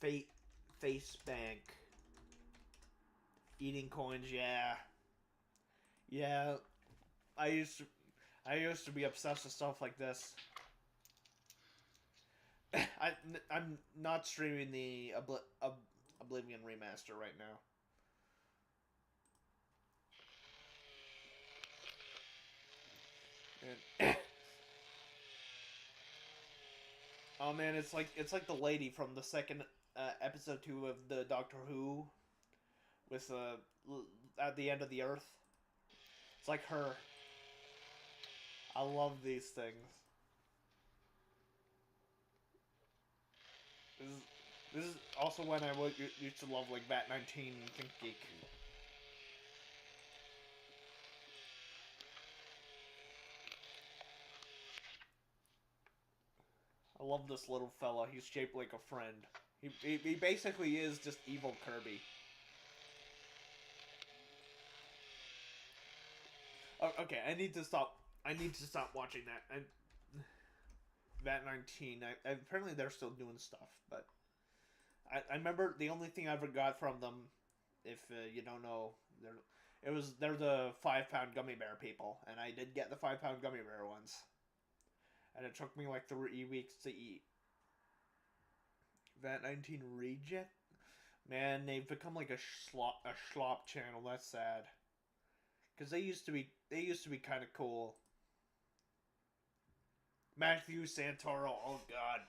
face bank. Eating coins, yeah. I used to be obsessed with stuff like this. I'm not streaming the Oblivion remaster right now. Oh man, it's like the lady from the second episode 2 of the Doctor Who, with at the end of the Earth. It's like her. I love these things. This is also when I used to love like Bat19 and Think Geek. I love this little fella. He's shaped like a friend. He basically is just evil Kirby. Oh, okay, I need to stop watching that. Bat19. Apparently they're still doing stuff, but I remember the only thing I ever got from them, if you don't know, they're the 5-pound gummy bear people, and I did get the 5-pound gummy bear ones, and it took me like 3 weeks to eat. Bat19 Reject, man, they've become like a schlop channel. That's sad, because they used to be kind of cool. Matthew Santoro, oh god.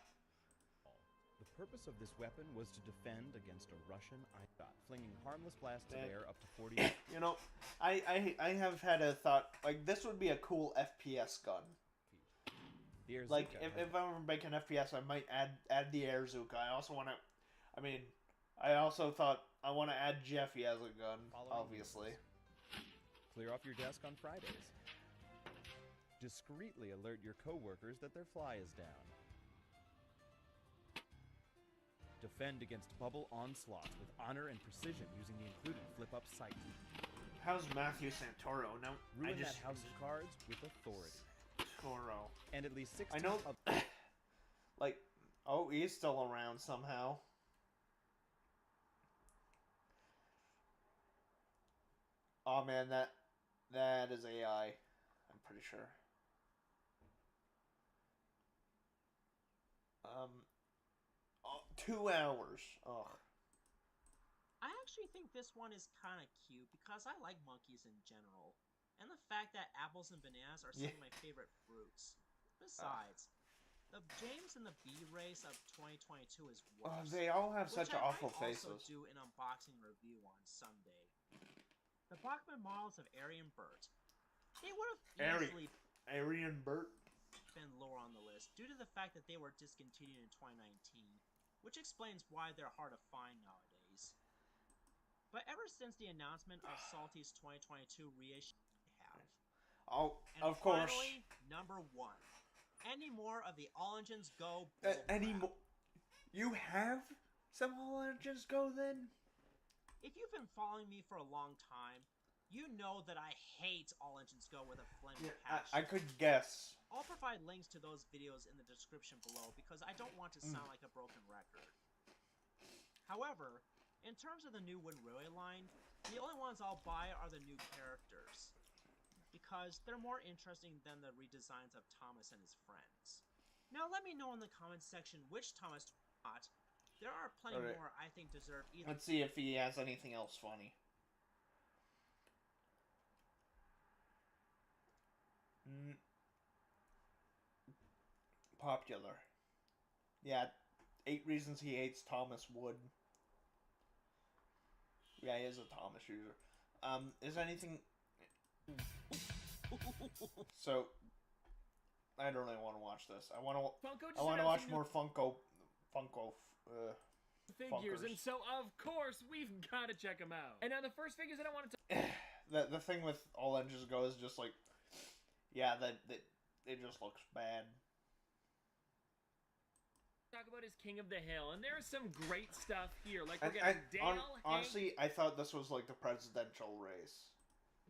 The purpose of this weapon was to defend against a Russian shot, flinging harmless blasts of air up to 40.
You know, I have had a thought, like, this would be a cool FPS gun. Like, if I were making FPS, I might add the Airzuka. I also want to, I also thought I want to add Jeffy as a gun, obviously.
Clear off your desk on Fridays. Discreetly alert your coworkers that their fly is down. Defend against bubble onslaughts with honor and precision using the included flip-up sight.
How's Matthew Santoro? Now,
ruin that house of cards with authority.
Toro.
And at least 16
I know, like, oh, he's still around somehow. Oh man, that is AI. I'm pretty sure. 2 hours. Ugh.
I actually think this one is kind of cute because I like monkeys in general. And the fact that apples and bananas are some of my favorite fruits. Besides, the James and the Bee race of 2022 is worse.
They all have such awful faces.
I also do an unboxing review on Sunday. The Bachman models of Ari and Bert. They would have easily
Ari and Bert
been lower on the list due to the fact that they were discontinued in 2019, which explains why they're hard to find nowadays. But ever since the announcement of Salty's 2022 reissue,
oh,
and
of course.
Finally, number 1. Any more of the All Engines Go?
Any more? You have some All Engines Go then?
If you've been following me for a long time, you know that I hate All Engines Go with a flaming passion.
I could guess.
I'll provide links to those videos in the description below because I don't want to sound like a broken record. However, in terms of the new Wind Railway line, the only ones I'll buy are the new characters, because they're more interesting than the redesigns of Thomas and his friends. Now let me know in the comments section which Thomas not. There are plenty more I think deserve either.
Let's see if he has anything else funny. Popular. Yeah, 8 reasons he hates Thomas Wood. Yeah, he is a Thomas user. Is anything... So, I don't really want to watch this. I want to watch more Funko
figures,
Funkers.
and so of course we've got to check them out. And now the first figures that I wanted to
the thing with All Engines Go is just like, yeah, that it just looks bad.
Talk about is King of the Hill, and there's some great stuff here. Like we're getting Dale,
honestly, I thought this was like the presidential race.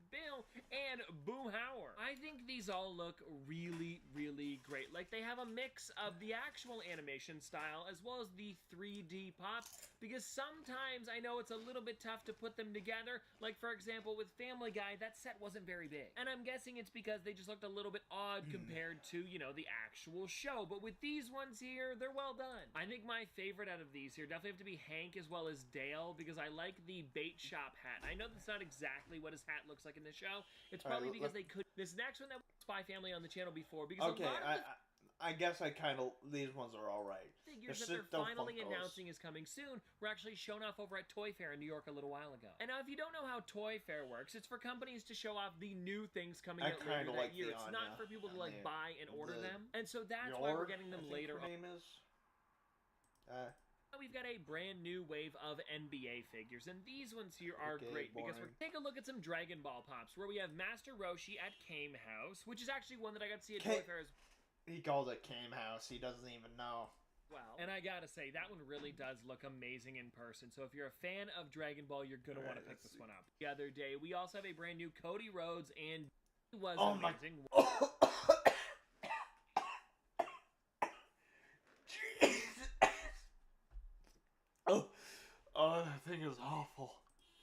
Bill, and Boomhauer. I think these all look really, really great. Like, they have a mix of the actual animation style as well as the 3D pops, because sometimes I know it's a little bit tough to put them together. Like, for example, with Family Guy, that set wasn't very big. And I'm guessing it's because they just looked a little bit odd compared to, you know, the actual show. But with these ones here, they're well done. I think my favorite out of these here definitely have to be Hank as well as Dale, because I like the bait shop hat. I know that's not exactly what his hat looks like in the show. It's probably because they could. This next one that was Spy Family on the channel before, because
okay,
a lot of
I guess I kind of, these ones are all right.
Figures that they're finally announcing is coming soon were actually shown off over at Toy Fair in New York a little while ago. And now, if you don't know how Toy Fair works, it's for companies to show off the new things coming out later that year. It's not for people to like buy and order them. And so that's why we're getting them later.
Her name is
We've got a brand new wave of NBA figures, and these ones here are great because we're take a look at some Dragon Ball Pops, where we have Master Roshi at Kame House, which is actually one that I got to see at Toy Fair as
He called it Kame House. He doesn't even know.
well. And I gotta say, that one really does look amazing in person, so if you're a fan of Dragon Ball, you're gonna want to pick this one up. The other day, we also have a brand new Cody Rhodes, and he was amazing.
Oh, that thing is awful.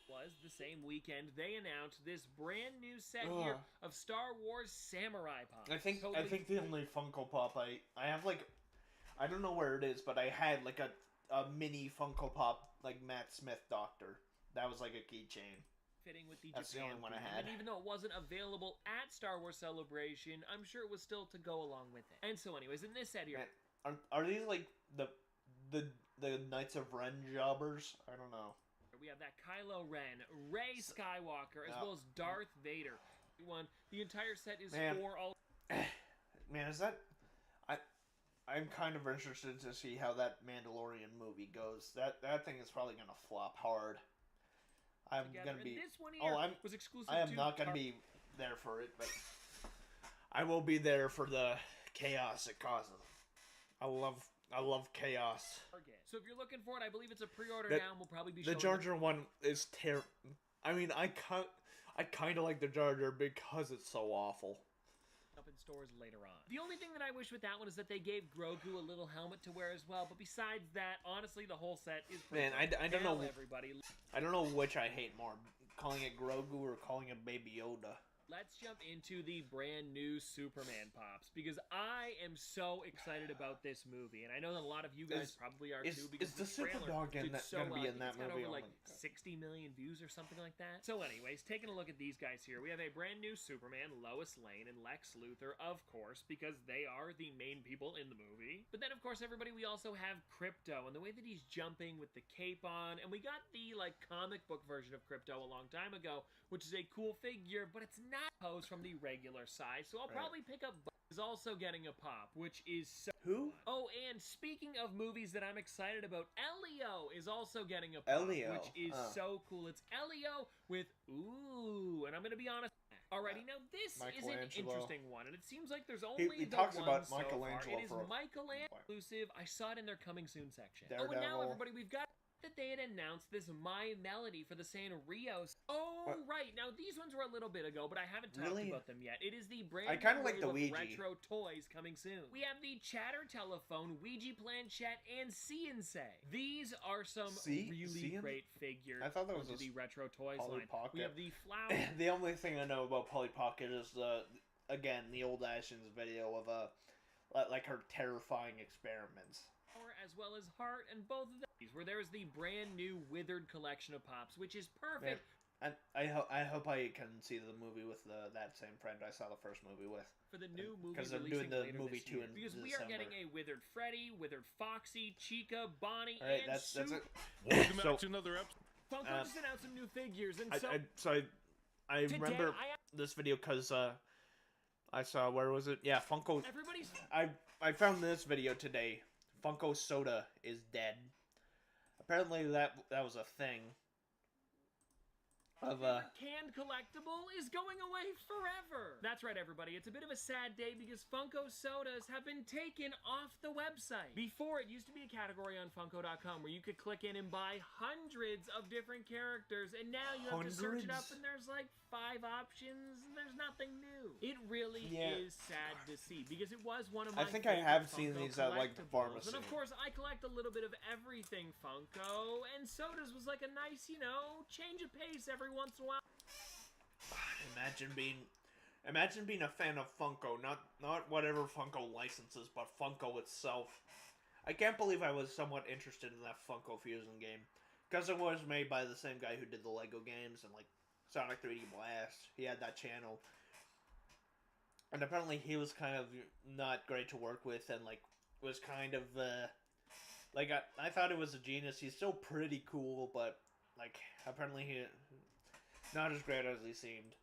Was the same weekend they announced this brand new set here of Star Wars Samurai Pop.
I think the only Funko Pop I have, like, I don't know where it is, but I had like a mini Funko Pop, like Matt Smith Doctor. That was like a keychain.
Fitting with the
That's
Japan
the only one I
theme,
had.
and even though it wasn't available at Star Wars Celebration, I'm sure it was still to go along with it. And so anyways, in this set here...
Man, are these like the Knights of Ren jobbers? I don't know.
We have that Kylo Ren, Rey Skywalker, as well as Darth Vader. The entire set is for all...
Man, is that... I'm kind of interested to see how that Mandalorian movie goes. That thing is probably going to flop hard. I'm going to be...
This one here was exclusive
I am not going to be there for it, but I will be there for the chaos it causes. I love chaos.
So if you're looking for it, I believe it's a pre-order now, and we'll probably be showing...
The Jar Jar one is terrible. I mean, I kind of like the Jar Jar because it's so awful.
Up in stores later on. The only thing that I wish with that one is that they gave Grogu a little helmet to wear as well, but besides that, honestly, the whole set is pretty
Man, I don't know...
everybody.
I don't know which I hate more, calling it Grogu or calling it Baby Yoda.
Let's jump into the brand new Superman Pops, because I am so excited about this movie, and I know that a lot of you guys probably are too, because
the Super Dog
did so
gonna be in that
it's got
movie?
over like 60 million views or something like that. So anyways, taking a look at these guys here, we have a brand new Superman, Lois Lane, and Lex Luthor, of course, because they are the main people in the movie. But then, of course, everybody, we also have Crypto, and the way that he's jumping with the cape on, and we got the, like, comic book version of Crypto a long time ago, which is a cool figure, but it's not posed from the regular size, so I'll probably pick up. Is also getting a pop, which is so
Who?
Oh, and speaking of movies that I'm excited about, Elio is also getting a pop, which is so cool. It's Elio with and I'm gonna be honest. Alrighty, now this is an interesting one, and it seems like there's only
he
the
talks
one
about
so
Michelangelo
far. It is
for
Michelangelo exclusive. I saw it in their coming soon section.
Daredevil.
Oh, and now everybody, we've got that they had announced this My Melody for the Sanrio. Right, now these ones were a little bit ago, but I haven't talked about them yet. It is the brand
I kind of
new
like the
wave
Ouija.
of retro toys coming soon. We have the Chatter Telephone, Ouija Planchette, and See and Say. These are some really great figures.
I thought that was
the retro toys
Polly
line.
Pocket.
We have the flower.
The only thing I know about Polly Pocket is the old Ashton's video of like her terrifying experiments.
As well as Heart, and both of these, where there's the brand new Withered collection of Pops, which is perfect.
Man, I hope I can see the movie with that same friend I saw the first movie with.
For the new movie
because they're doing the movie 2 in
because
December.
we are getting a Withered Freddy, Withered Foxy, Chica, Bonnie,
All right,
and
that's it.
Welcome back to another episode.
Funko just announced some new figures, and
I remember this video because I saw, where was it? Yeah, Funko. I found this video today. Funko Soda is dead. Apparently that was a thing.
Canned collectible is going away forever. That's right, everybody. It's a bit of a sad day because Funko Sodas have been taken off the website. Before, it used to be a category on Funko.com where you could click in and buy hundreds of different characters, and now you have to search it up and there's like 5 options and there's nothing new. It really is sad to see because it was one of my
I think I have seen
Funko
these at like the pharmacy.
And of course, I collect a little bit of everything Funko, and Sodas was like a nice, change of pace every once in a while.
Imagine being a fan of Funko, not whatever Funko licenses, but Funko itself. I can't believe I was somewhat interested in that Funko Fusion game, because it was made by the same guy who did the Lego games and like Sonic 3D Blast. He had that channel, and apparently he was kind of not great to work with, and like was kind of like I thought it was a genius. He's still pretty cool, but like apparently he not as great as he seemed.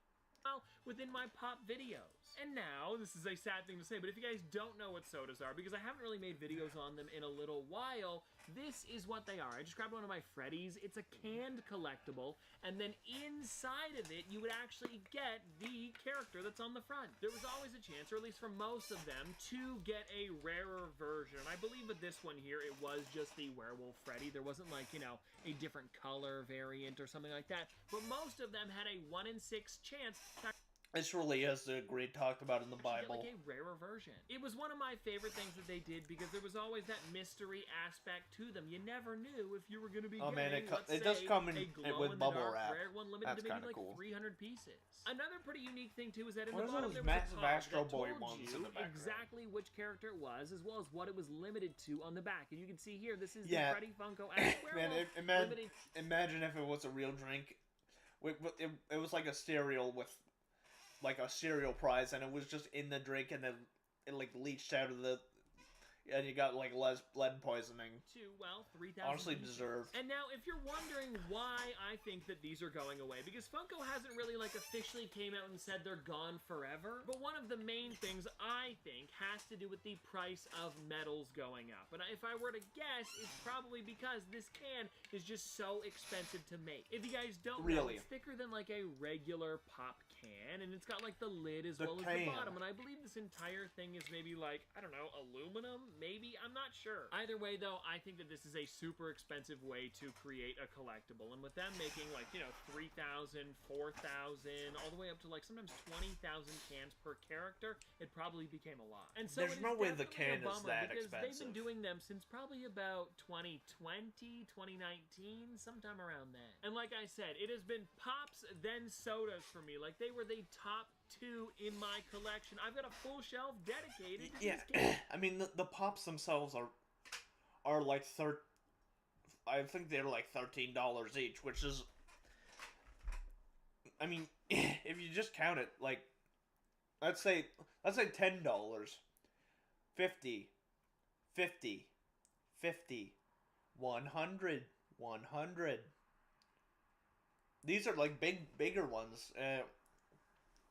Within my pop videos. And now, this is a sad thing to say, but if you guys don't know what sodas are, because I haven't really made videos on them in a little while, this is what they are. I just grabbed one of my Freddies. It's a canned collectible, and then inside of it, you would actually get the character that's on the front. There was always a chance, or at least for most of them, to get a rarer version. I believe with this one here, it was just the Werewolf Freddy. There wasn't like, you know, a different color variant or something like that, but most of them had a 1 in 6 chance to
this really is the great talked about in the Bible.
Like a rarer version. It was one of my favorite things that they did because there was always that mystery aspect to them. You never knew if you were going to be getting,
it does come in with bubble wrap.
Rare one limited
That's
to maybe like
cool.
300 pieces. Another pretty unique thing too is that in
What
the bottom
those
there was
massive
a card
Astro
that
Boy
told
ones
you
in the background?
exactly which character it was, as well as what it was limited to on the back. And you can see here, this is
Yeah.
the Freddy Funko as
Man,
Werewolf limited.
imagine if it was a real drink. It was like a cereal with like a cereal prize, and it was just in the drink, and then it like leached out of the, and you got like lead poisoning.
Well, 3,000
honestly
pieces.
deserved.
And now, if you're wondering why I think that these are going away, because Funko hasn't really like officially came out and said they're gone forever, but one of the main things I think has to do with the price of metals going up. And if I were to guess, it's probably because this can is just so expensive to make. If you guys don't know, it's thicker than like a regular pop can, and it's got like the lid as well as the bottom. And I believe this entire thing is maybe like, I don't know, aluminum? Maybe? I'm not sure. Either way though, I think that this is a super expensive way to create a collectible. And with them making like, you know, 3,000, 4,000, all the way up to like sometimes 20,000 cans per character, it probably became a lot. And so
there's no way the can is that
because
expensive.
They've been doing them since probably about 2020, 2019, sometime around then. And like I said, it has been Pops, then Sodas for me. Like they were the top 2 in my collection. I've got a full shelf dedicated to these cans.
I mean the pops themselves are like I think they're like $13 each, which is, I mean, if you just count it, like let's say $10, 50, 50, 50, 100, 100. These are like bigger ones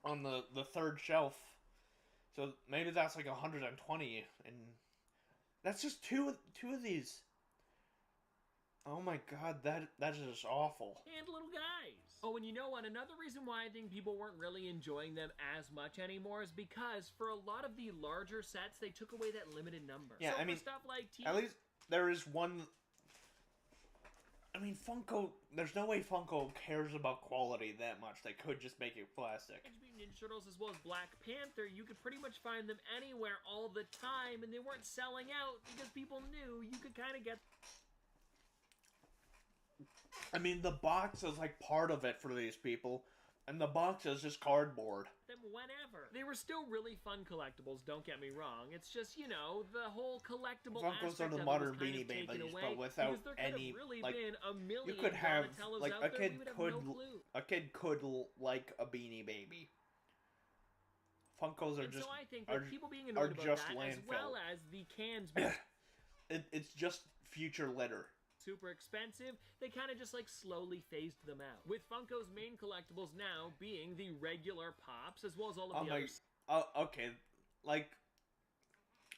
on the third shelf. So maybe that's like 120, and that's just two of these. Oh my god, that's just awful.
And little guys. Oh, and you know what? Another reason why I think people weren't really enjoying them as much anymore is because for a lot of the larger sets, they took away that limited number.
Yeah,
so
I mean,
for stuff like
at least there is one. I mean, Funko, there's no way Funko cares about quality that much. They could just make it plastic.
Ninja Turtles as well as Black Panther, you could pretty much find them anywhere all the time, and they weren't selling out because people knew you could kind of get.
I mean, the box is like part of it for these people, and the box is just cardboard.
Them whenever. They were still really fun collectibles, don't get me wrong. It's just, you know, the whole collectible
Funkos are the modern Beanie Babies, but without any,
really
like,
been a million
you could have, like,
a
kid could like a Beanie Baby. Funkos are just,
so I think that people being annoyed about that,
landfill.
As well as the cans being
it's just future litter.
Super expensive, they kind of just like slowly phased them out. With Funko's main collectibles now being the regular Pops, as well as all of the others.
Okay, like,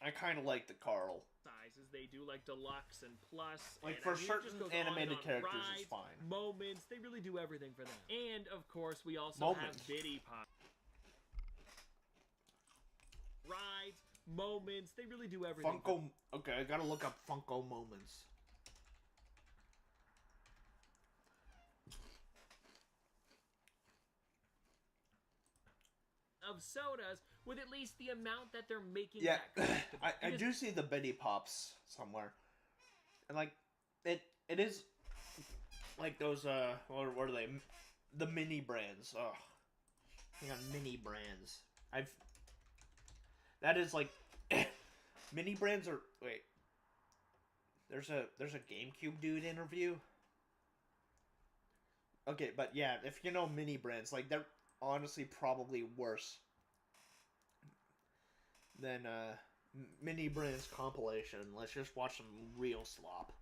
I kind of like the Carl
sizes. They do like deluxe and plus.
Like,
and
for certain animated characters,
rides,
it's fine.
Moments, they really do everything for them. And of course, we also have Biddy Pop. Rides, moments, they really do everything.
Funko, okay, I gotta look up Funko moments.
Of sodas with at least the amount that they're making.
Yeah, I do see the Biddy Pops somewhere, and like it is like those what are they? The mini brands. Oh, hang on, mini brands. That is like mini brands are wait. There's a GameCube dude interview. Okay, but yeah, if you know mini brands, like they're honestly probably worse than mini brands compilation. Let's just watch some real slop.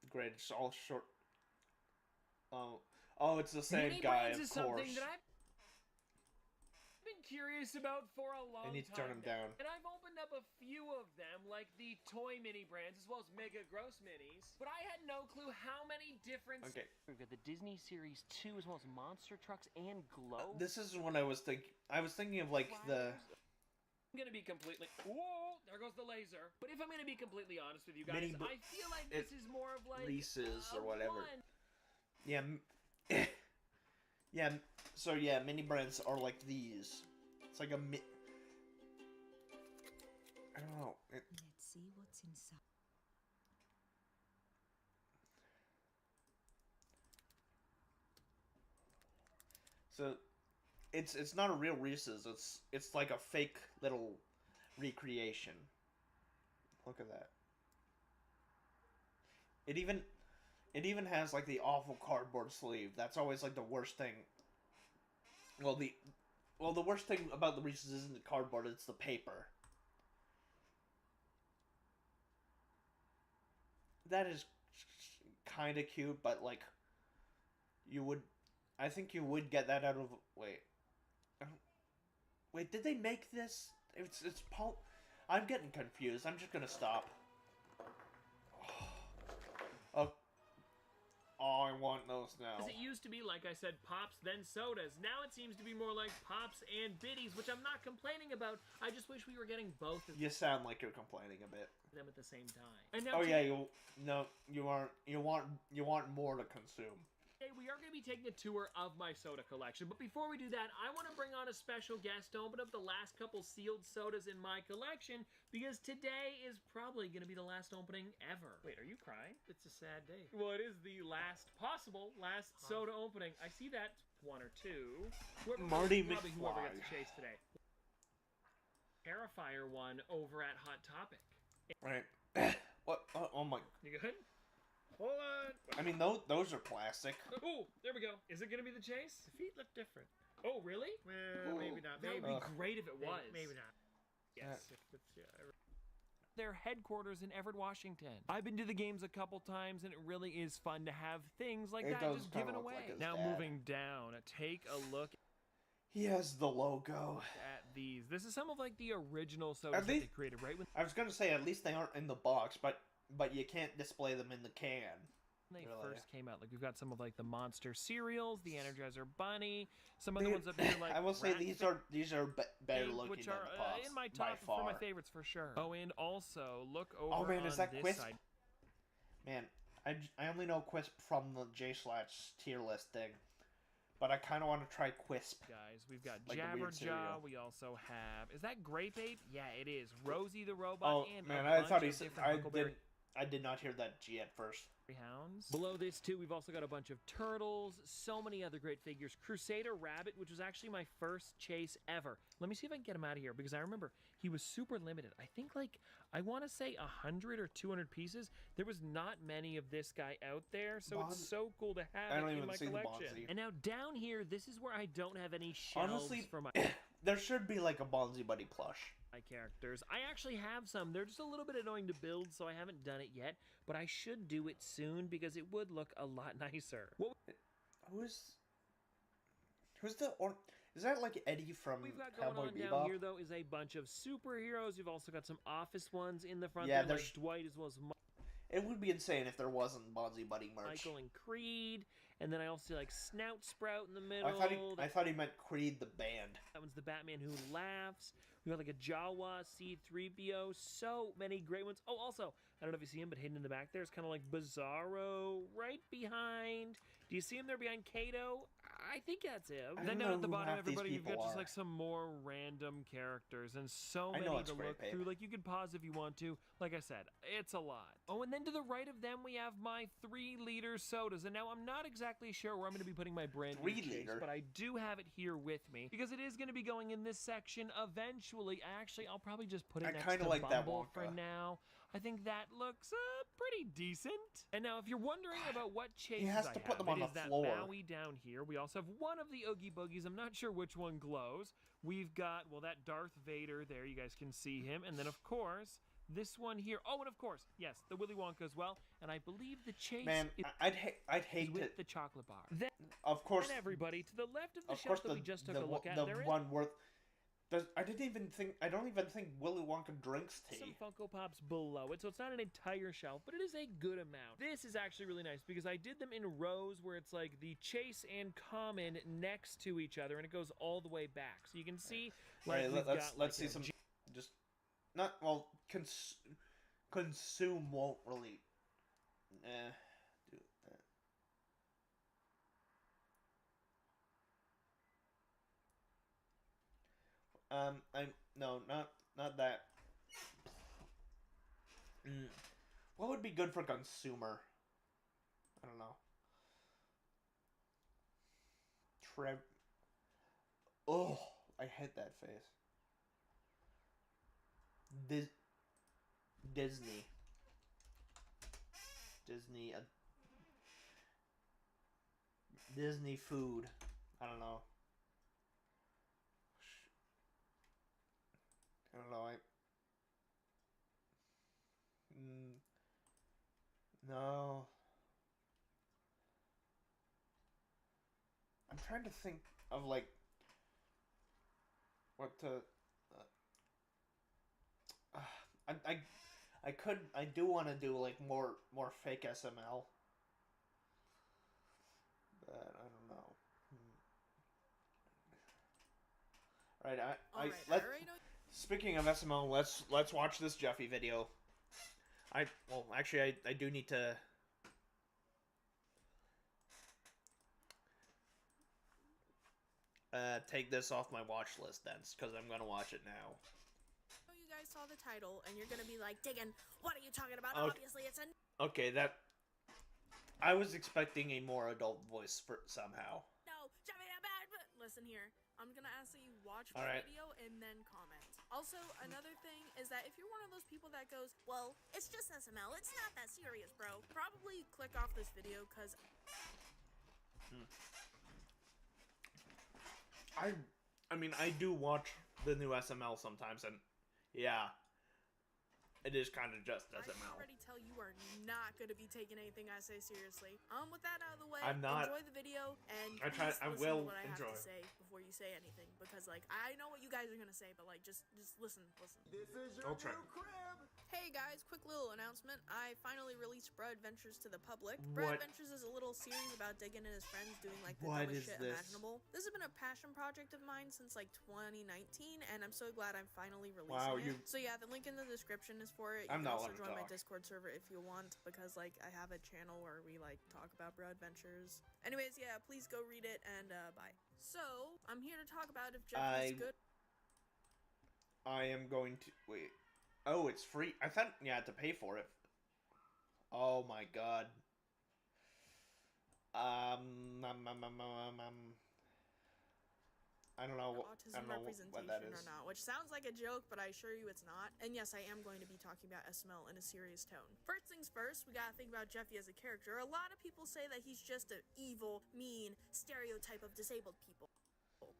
Great, it's all short. Oh, it's the same
mini
guy,
brands
of
is
course.
Something that curious about for a long time.
I need to turn them down.
And I've opened up a few of them, like the toy mini brands, as well as Mega Gross Minis. But I had no clue how many different...
Okay.
We've got the Disney Series 2, as well as Monster Trucks and Glow.
This is when I was thinking. I was thinking of like the.
I'm gonna be completely. Whoa! There goes the laser. But if I'm gonna be completely honest with you guys, I feel like this is more of like
Reese's or whatever.
One.
Yeah. Yeah. So yeah, mini brands are like these. It's like a I don't know.
Let's see what's inside.
So, it's not a real Reese's. It's like a fake little recreation. Look at that. It even has like the awful cardboard sleeve. That's always like the worst thing. Well, the worst thing about the Reese's isn't the cardboard, it's the paper. That is kind of cute, but like, I think you would get that out of, wait, did they make this? It's pulp. I'm getting confused. I'm just gonna stop. Oh, I want those now.
Because it used to be, like I said, Pops, then Sodas. Now it seems to be more like Pops and Biddies, which I'm not complaining about. I just wish we were getting both of
You sound like you're complaining a bit.
them at the same time. And now
yeah, you aren't. You want more to consume.
Today we are going to be taking a tour of my soda collection, but before we do that, I want to bring on a special guest to open up the last couple sealed sodas in my collection, because today is probably going to be the last opening ever. Wait, are you crying? It's a sad day. Well, it is the last soda opening. I see that. One or two.
Marty
McFly. Whoever gets a chase today. Terrifier one over at Hot Topic.
Right. What? Oh my.
You good? Hold on.
I mean, those are plastic.
Oh, there we go. Is it going to be the chase?
The feet look different.
Oh, really?
Well, maybe not.
That would be great if it was.
Maybe not.
Yes. Their headquarters in Everett, Washington. I've been to the games a couple times, and it really is fun to have things like that just given away.
Like
now moving down, take a look.
He has the logo.
At these. This is some of like the original sodas that they created, right?
I was gonna say at least they aren't in the box, but you can't display them in the can.
When they first came out, like we've got some of like the Monster cereals, the Energizer Bunny, some other ones up here like
I will say these are better looking
which
than
are
the Pops,
in my top
by far.
for my favorites for sure. Oh, and also look over
Oh man, is that
this
Quisp?
side.
Man, I only know Quisp from the J/Slash tier list thing, but I kind of want to try Quisp.
Guys, we've got
like
Jabberjaw. We also have. Is that Grape Ape? Yeah, it is. Rosie the Robot.
Oh
and
man,
a
I thought he
bunch of
said
different
I did not hear that G at first.
Hounds. Below this too, we've also got a bunch of turtles, so many other great figures. Crusader Rabbit, which was actually my first chase ever. Let me see if I can get him out of here, because I remember he was super limited. I think like, I want to say 100 or 200 pieces. There was not many of this guy out there, so it's so cool to have it in my collection. And now down here, this is where I don't have any shelves.
Honestly,
for my...
there should be like a Bonzi Buddy plush.
My characters. I actually have some. They're just a little bit annoying to build, so I haven't done it yet, but I should do it soon because it would look a lot nicer.
Who's the is that like Eddie from
We've got
Cowboy
going on
Bebop?
down here though is a bunch of superheroes. You've also got some office ones in the front.
Yeah,
there,
there's
like Dwight as well as
it would be insane if there wasn't Bonzi Buddy merch.
Michael and Creed, and then I also see like Snout Sprout in the middle.
I thought he meant Creed the band.
That one's the Batman Who Laughs. We got like a Jawa, C-3PO, so many great ones. Oh, also, I don't know if you see him, but hidden in the back there is kind of like Bizarro right behind. Do you see him there behind Kato? I think that's him. Then down at the bottom, everybody, you've got just like some more random characters and so many to look through. Like you could pause if you want to. Like I said, it's a lot. Oh, and then to the right of them, we have my 3-liter sodas. And now I'm not exactly sure where I'm going to be putting my brand new chase, but I do have it here with me because it is going to be going in this section eventually. Actually, I'll probably just put it next to
like
Bumble
that
for now. I think that looks pretty decent. And now, if you're wondering about what chases
has to put them on the floor.
That Maui down here. We also have one of the Oogie Boogies. I'm not sure which one glows. We've got, well, that Darth Vader there. You guys can see him. And then, of course, this one here. Oh, and of course, yes, the Willy Wonka as well. And I believe the chase
I'd hate
with the chocolate bar.
Of course.
And everybody, to the left of the shelf that we just took a look at,
the one worth. I don't even think Willy Wonka drinks tea.
Some Funko Pops below it, so it's not an entire shelf, but it is a good amount. This is actually really nice because I did them in rows where it's like the chase and common next to each other, and it goes all the way back. So you can see, like,
let's see some. Just not well. Consume won't really. Do that. Not that. What would be good for consumer? I don't know. Oh, I hate that face. Disney. Disney food. I don't know. No. I'm trying to think of like what to. I do want to do like more fake SML, but I don't know. Right, speaking of SML, let's watch this Jeffy video. I do need to. Take this off my watch list then, because I'm gonna watch it now.
You guys saw the title, and you're gonna be like, digging, what are you talking about? Okay. Obviously, it's a...
Okay, that... I was expecting a more adult voice somehow.
No, Jeffy, bad, but listen here. I'm gonna ask that you watch the video and then comment. Also, another thing is that if you're one of those people that goes, well, it's just SML, it's not that serious, bro, probably click off this video, because...
I mean, I do watch the new SML sometimes, and yeah, it is kind of just SML.
I can already tell you are not going to be taking anything I say seriously. With that out of the way,
I'm not.
Enjoy the video, and
I will
what I
enjoy.
have to say before you say anything, because like I know what you guys are going to say, but like just listen.
This is your new crib.
Hey guys, quick little announcement. I finally released Bro Adventures to the public. Bro Adventures is a little series about Diggin and his friends doing like the dumbest shit imaginable. This has been a passion project of mine since like 2019, and I'm so glad I'm finally releasing it. So yeah, the link in the description is for it. You can also join my Discord server if you want, because like I have a channel where we like talk about Bro Adventures. Anyways, yeah, please go read it, and bye. So, I'm here to talk about if Jeffy is good.
I am going to... Wait. Oh, it's free. I thought you had to pay for it. Oh my god. I don't know.
Autism representation or not, which sounds like a joke, but I assure you it's not. And yes, I am going to be talking about SML in a serious tone. First things first, we gotta think about Jeffy as a character. A lot of people say that he's just an evil, mean stereotype of disabled people.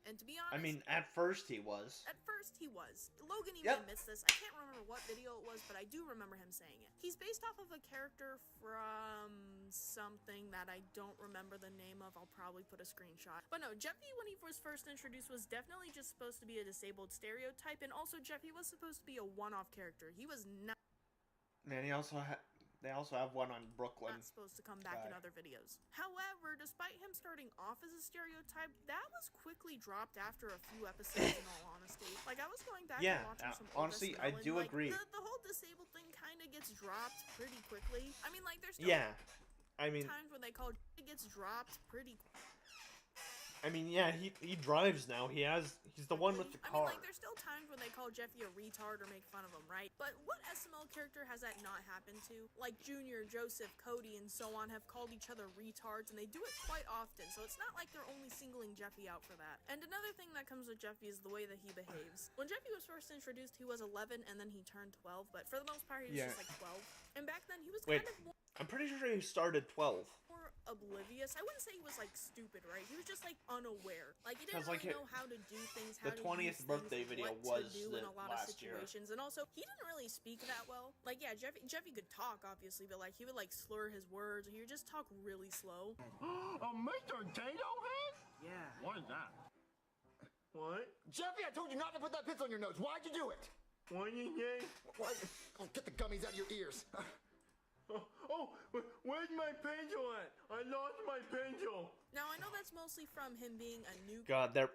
And to be honest,
I mean, at first he was.
At first he was. Logan even admits this. I can't remember what video it was, but I do remember him saying it. He's based off of a character from something that I don't remember the name of. I'll probably put a screenshot. But no, Jeffy, when he was first introduced, was definitely just supposed to be a disabled stereotype, and also Jeffy was supposed to be a one-off character. He was not...
Man, he also they also have one on Brooklyn.
Not supposed to come back in other videos. However, despite him starting off as a stereotype, that was quickly dropped after a few episodes, in all honesty. Like, I was going back and watching some
honestly, I do agree.
The whole disabled thing kind of gets dropped pretty quickly. I mean, like, there's still times when they call it gets dropped pretty quickly.
I mean, yeah, he drives now. He's the one with the car.
I mean, like, there's still times when they call Jeffy a retard or make fun of him, right? But what SML character has that not happened to? Like, Junior, Joseph, Cody, and so on have called each other retards, and they do it quite often, so it's not like they're only singling Jeffy out for that. And another thing that comes with Jeffy is the way that he behaves. When Jeffy was first introduced, he was 11, and then he turned 12, but for the most part, he was just like 12. And back then, he was kind of more...
I'm pretty sure he started 12.
More oblivious. I wouldn't say he was like stupid, right? He was just like unaware. Like he didn't really know how to do things. How
the 20th birthday video was
in a lot of situations, and also he didn't really speak that well. Like yeah, Jeffy could talk obviously, but like he would like slur his words. He would just talk really slow.
A Mr. Tato Head?
Yeah.
What is that? What?
Jeffy, I told you not to put that pencil in your nose. Why'd you do it?
What did you say?
Why? Oh, get the gummies out of your ears.
Where's my pencil at? I lost my pencil.
Now, I know that's mostly from him being a new
God, there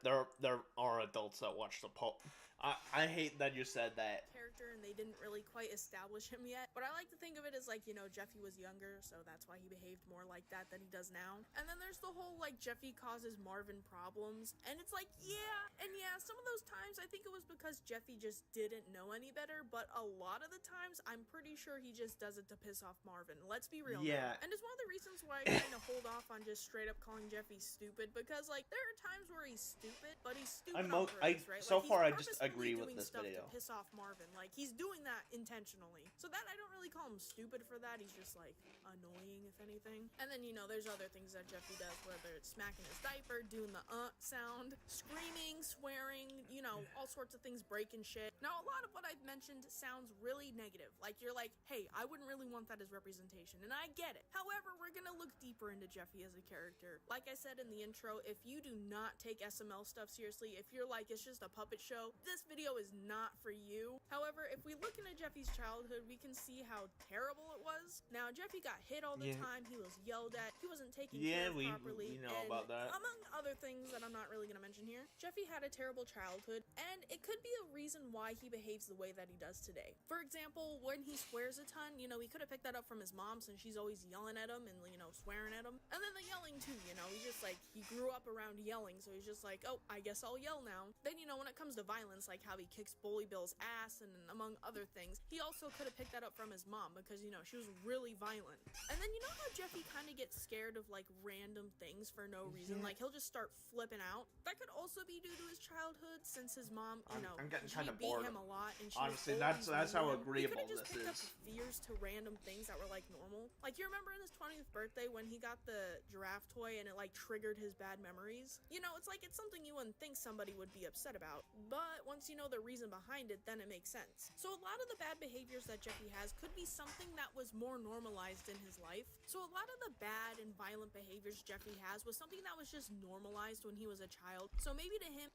are adults that watch the pulp. I hate that you said that.
character and they didn't really quite establish him yet. But I like to think of it as like, you know, Jeffy was younger, so that's why he behaved more like that than he does now. And then there's the whole like Jeffy causes Marvin problems. And it's like, yeah, some of those times I think it was because Jeffy just didn't know any better, but a lot of the times I'm pretty sure he just does it to piss off Marvin. Let's be real.
Yeah.
Now. And it's one of the reasons why I kind of hold off on just straight up calling Jeffy stupid, because like there are times where he's stupid, but he's stupid on purpose, right?
So
like,
far I just agree with this video.
To piss off Marvin. Like he's doing that intentionally. So that I don't really call him stupid for that. He's just like annoying, if anything. And then, you know, there's other things that Jeffy does, whether it's smacking his diaper, doing the sound, screaming, swearing, you know, all sorts of things, breaking shit. Now, a lot of what I've mentioned sounds really negative. Like, you're like, hey, I wouldn't really want that as representation, and I get it. However, we're gonna look deeper into Jeffy as a character. Like I said in the intro, if you do not take SML stuff seriously, if you're like, it's just a puppet show, this video is not for you. However, if we look into Jeffy's childhood, we can see how terrible it was. Now, Jeffy got hit all the time. He was yelled at. He wasn't taken care of properly.
We know about that.
Among other things that I'm not really going to mention here, Jeffy had a terrible childhood, and it could be a reason why he behaves the way that he does today. For example, when he swears a ton, you know, he could have picked that up from his mom since she's always yelling at him and, you know, swearing at him. And then the yelling too, you know, he's just like, he grew up around yelling, so he's just like, oh, I guess I'll yell now. Then, you know, when it comes to violence, like how he kicks Bully Bill's ass and among other things, he also could have picked that up from his mom because, you know, she was really violent. And then you know how Jeffy kind of gets scared of like random things for no reason? Like he'll just start flipping out. That could also be due to his childhood since his mom, you know,
I'm getting
she
kind of
beat
bored.
him a lot and she
Honestly,
was
that's how
him.
agreeable
He
this
picked up
is.
fears to random things that were like normal. Like you remember in his 20th birthday when he got the giraffe toy and it like triggered his bad memories? You know, it's like it's something you wouldn't think somebody would be upset about, but once you know the reason behind it, then it makes sense. So a lot of the bad behaviors that Jeffy has could be something that was more normalized in his life. So a lot of the bad and violent behaviors Jeffy has was something that was just normalized when he was a child. So maybe to him,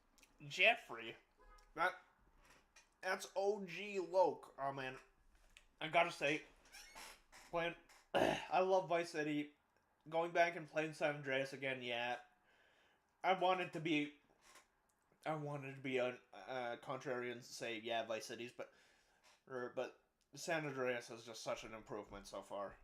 Jeffrey, that's OG Loke. Oh man, I gotta say, I love Vice City. Going back and playing San Andreas again, yeah. I wanted to be a contrarian and say, yeah, Vice Cities, but San Andreas is just such an improvement so far.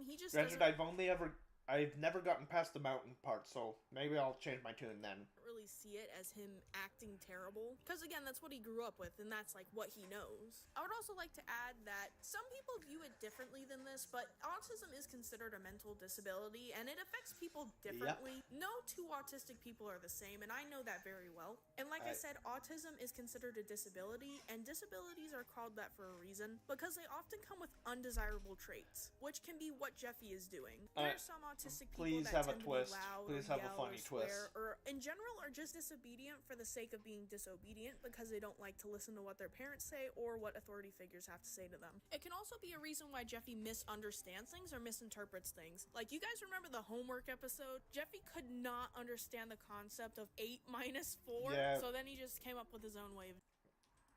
he just
Granted, I've never gotten past the mountain part, so maybe I'll change my tune then.
really see it as him acting terrible, because again, that's what he grew up with and that's like what he knows. I would also like to add that some people view it differently than this, but autism is considered a mental disability and it affects people differently. Yep. No two autistic people are the same, and I know that very well. And like I said, autism is considered a disability, and disabilities are called that for a reason because they often come with undesirable traits, which can be what Jeffy is doing. There are some autistic people that tend to be loud,
please have a funny
swear,
twist,
or in general are just disobedient for the sake of being disobedient because they don't like to listen to what their parents say or what authority figures have to say to them. It can also be a reason why Jeffy misunderstands things or misinterprets things. Like, you guys remember the homework episode? Jeffy could not understand the concept of 8 minus 4, so then he just came up with his own way of...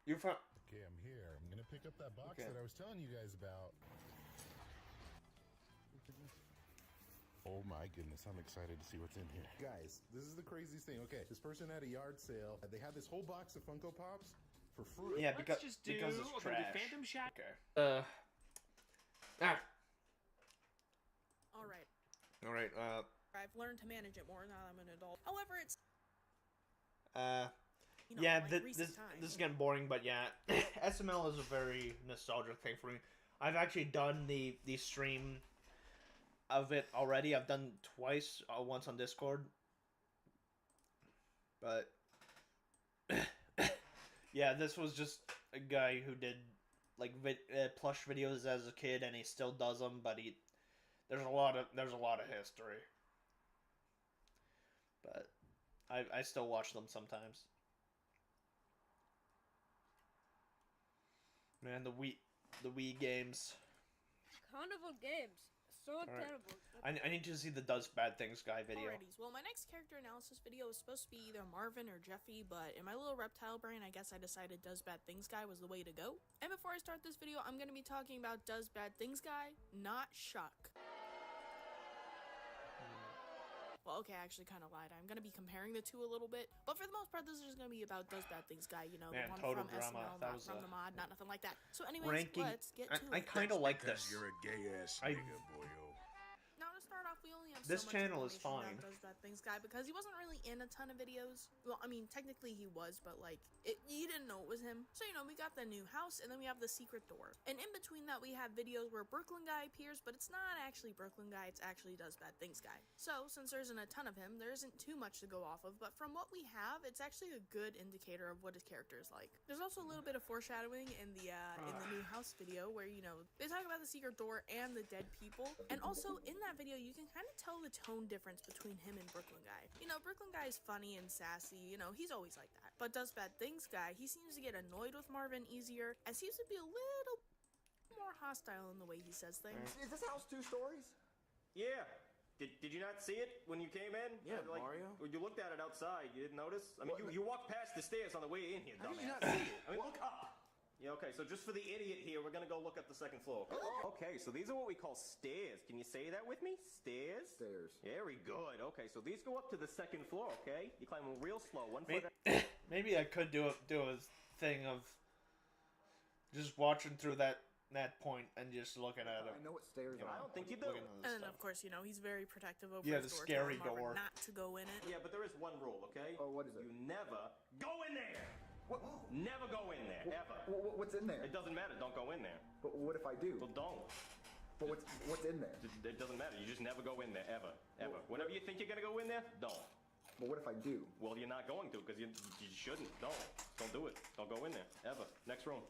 Okay, I'm here. I'm gonna pick up that box that I was telling you guys about. Oh my goodness, I'm excited to see what's in here. Guys, this is the craziest thing. Okay, this person had a yard sale. They had this whole box of Funko Pops for free.
Yeah, because
it's
trash.
Phantom Shack.
Okay. Alright,
I've learned to manage it more now that I'm an adult. However, it's...
this is getting boring, but yeah, SML is a very nostalgic thing for me. I've actually done the stream of it already. I've done twice, once on Discord. But yeah, this was just a guy who did like plush videos as a kid, and he still does them. But there's a lot of history. But I still watch them sometimes. Man, the Wii games.
Carnival games. So terrible.
I need to see the Does Bad Things guy video.
Alrighties, well, my next character analysis video is supposed to be either Marvin or Jeffy, but in my little reptile brain, I guess I decided Does Bad Things guy was the way to go. And before I start this video, I'm going to be talking about Does Bad Things guy, not Shuck. Well, okay, I actually kind of lied. I'm going to be comparing the two a little bit. But for the most part, this is going to be about Does Bad Things guy. You know,
Man,
the one
total
from
drama.
SNL,
That
not
was
from the mod, not nothing like that. So anyways,
ranking.
let's get to
I
it.
kind of like this.
You're a gay ass nigga, boyo.
Now, to start off, we only have
This
so much
channel is
information
fine.
about Does Bad Things guy because he wasn't really in a ton of videos. Well, I mean, technically he was, but like, you didn't know it was him. So, you know, we got the new house, and then we have the secret door. And in between that, we have videos where Brooklyn guy appears, but it's not actually Brooklyn guy, it's actually Does Bad Things guy. So, since there isn't a ton of him, there isn't too much to go off of, but from what we have, it's actually a good indicator of what his character is like. There's also a little bit of foreshadowing in the new house video where, you know, they talk about the secret door and the dead people. And also, in that video, you can kind of tell the tone difference between him and Brooklyn guy. You know, Brooklyn guy is funny and sassy, you know, he's always like that. But Does Bad Things guy, he seems to get annoyed with Marvin easier and seems to be a little more hostile in the way he says things.
Is this house 2 stories?
Yeah. Did you not see it when you came in?
Yeah,
like,
Mario.
You looked at it outside. You didn't notice? I mean, you walked past the stairs on the way in here,
How
dumbass.
did you not see it?
I mean, look up. Yeah, okay, so just for the idiot here, we're gonna go look at the second floor. Okay, so these are what we call stairs. Can you say that with me? Stairs?
Stairs.
Very good. Okay, so these go up to the second floor, okay? You climb real slow, 1
Maybe,
foot.
maybe I could do a thing of just watching through that point and just looking at it.
I know what stairs are.
I don't think you do.
And of course, you know, he's very protective over
Yeah,
his
the
door,
scary
telling Marvin
door.
not to go in it.
Yeah, but there is one rule, okay?
Oh, what is it?
You never go in there.
What?
Never go in there, ever.
What's in there?
It doesn't matter. Don't go in there.
But what if I do?
Well, don't.
But what's in there?
It doesn't matter. You just never go in there, ever, ever. Whenever you think you're gonna go in there, don't.
But what if I do?
Well, you're not going to because you shouldn't. Don't do it. Don't go in there, ever. Next room.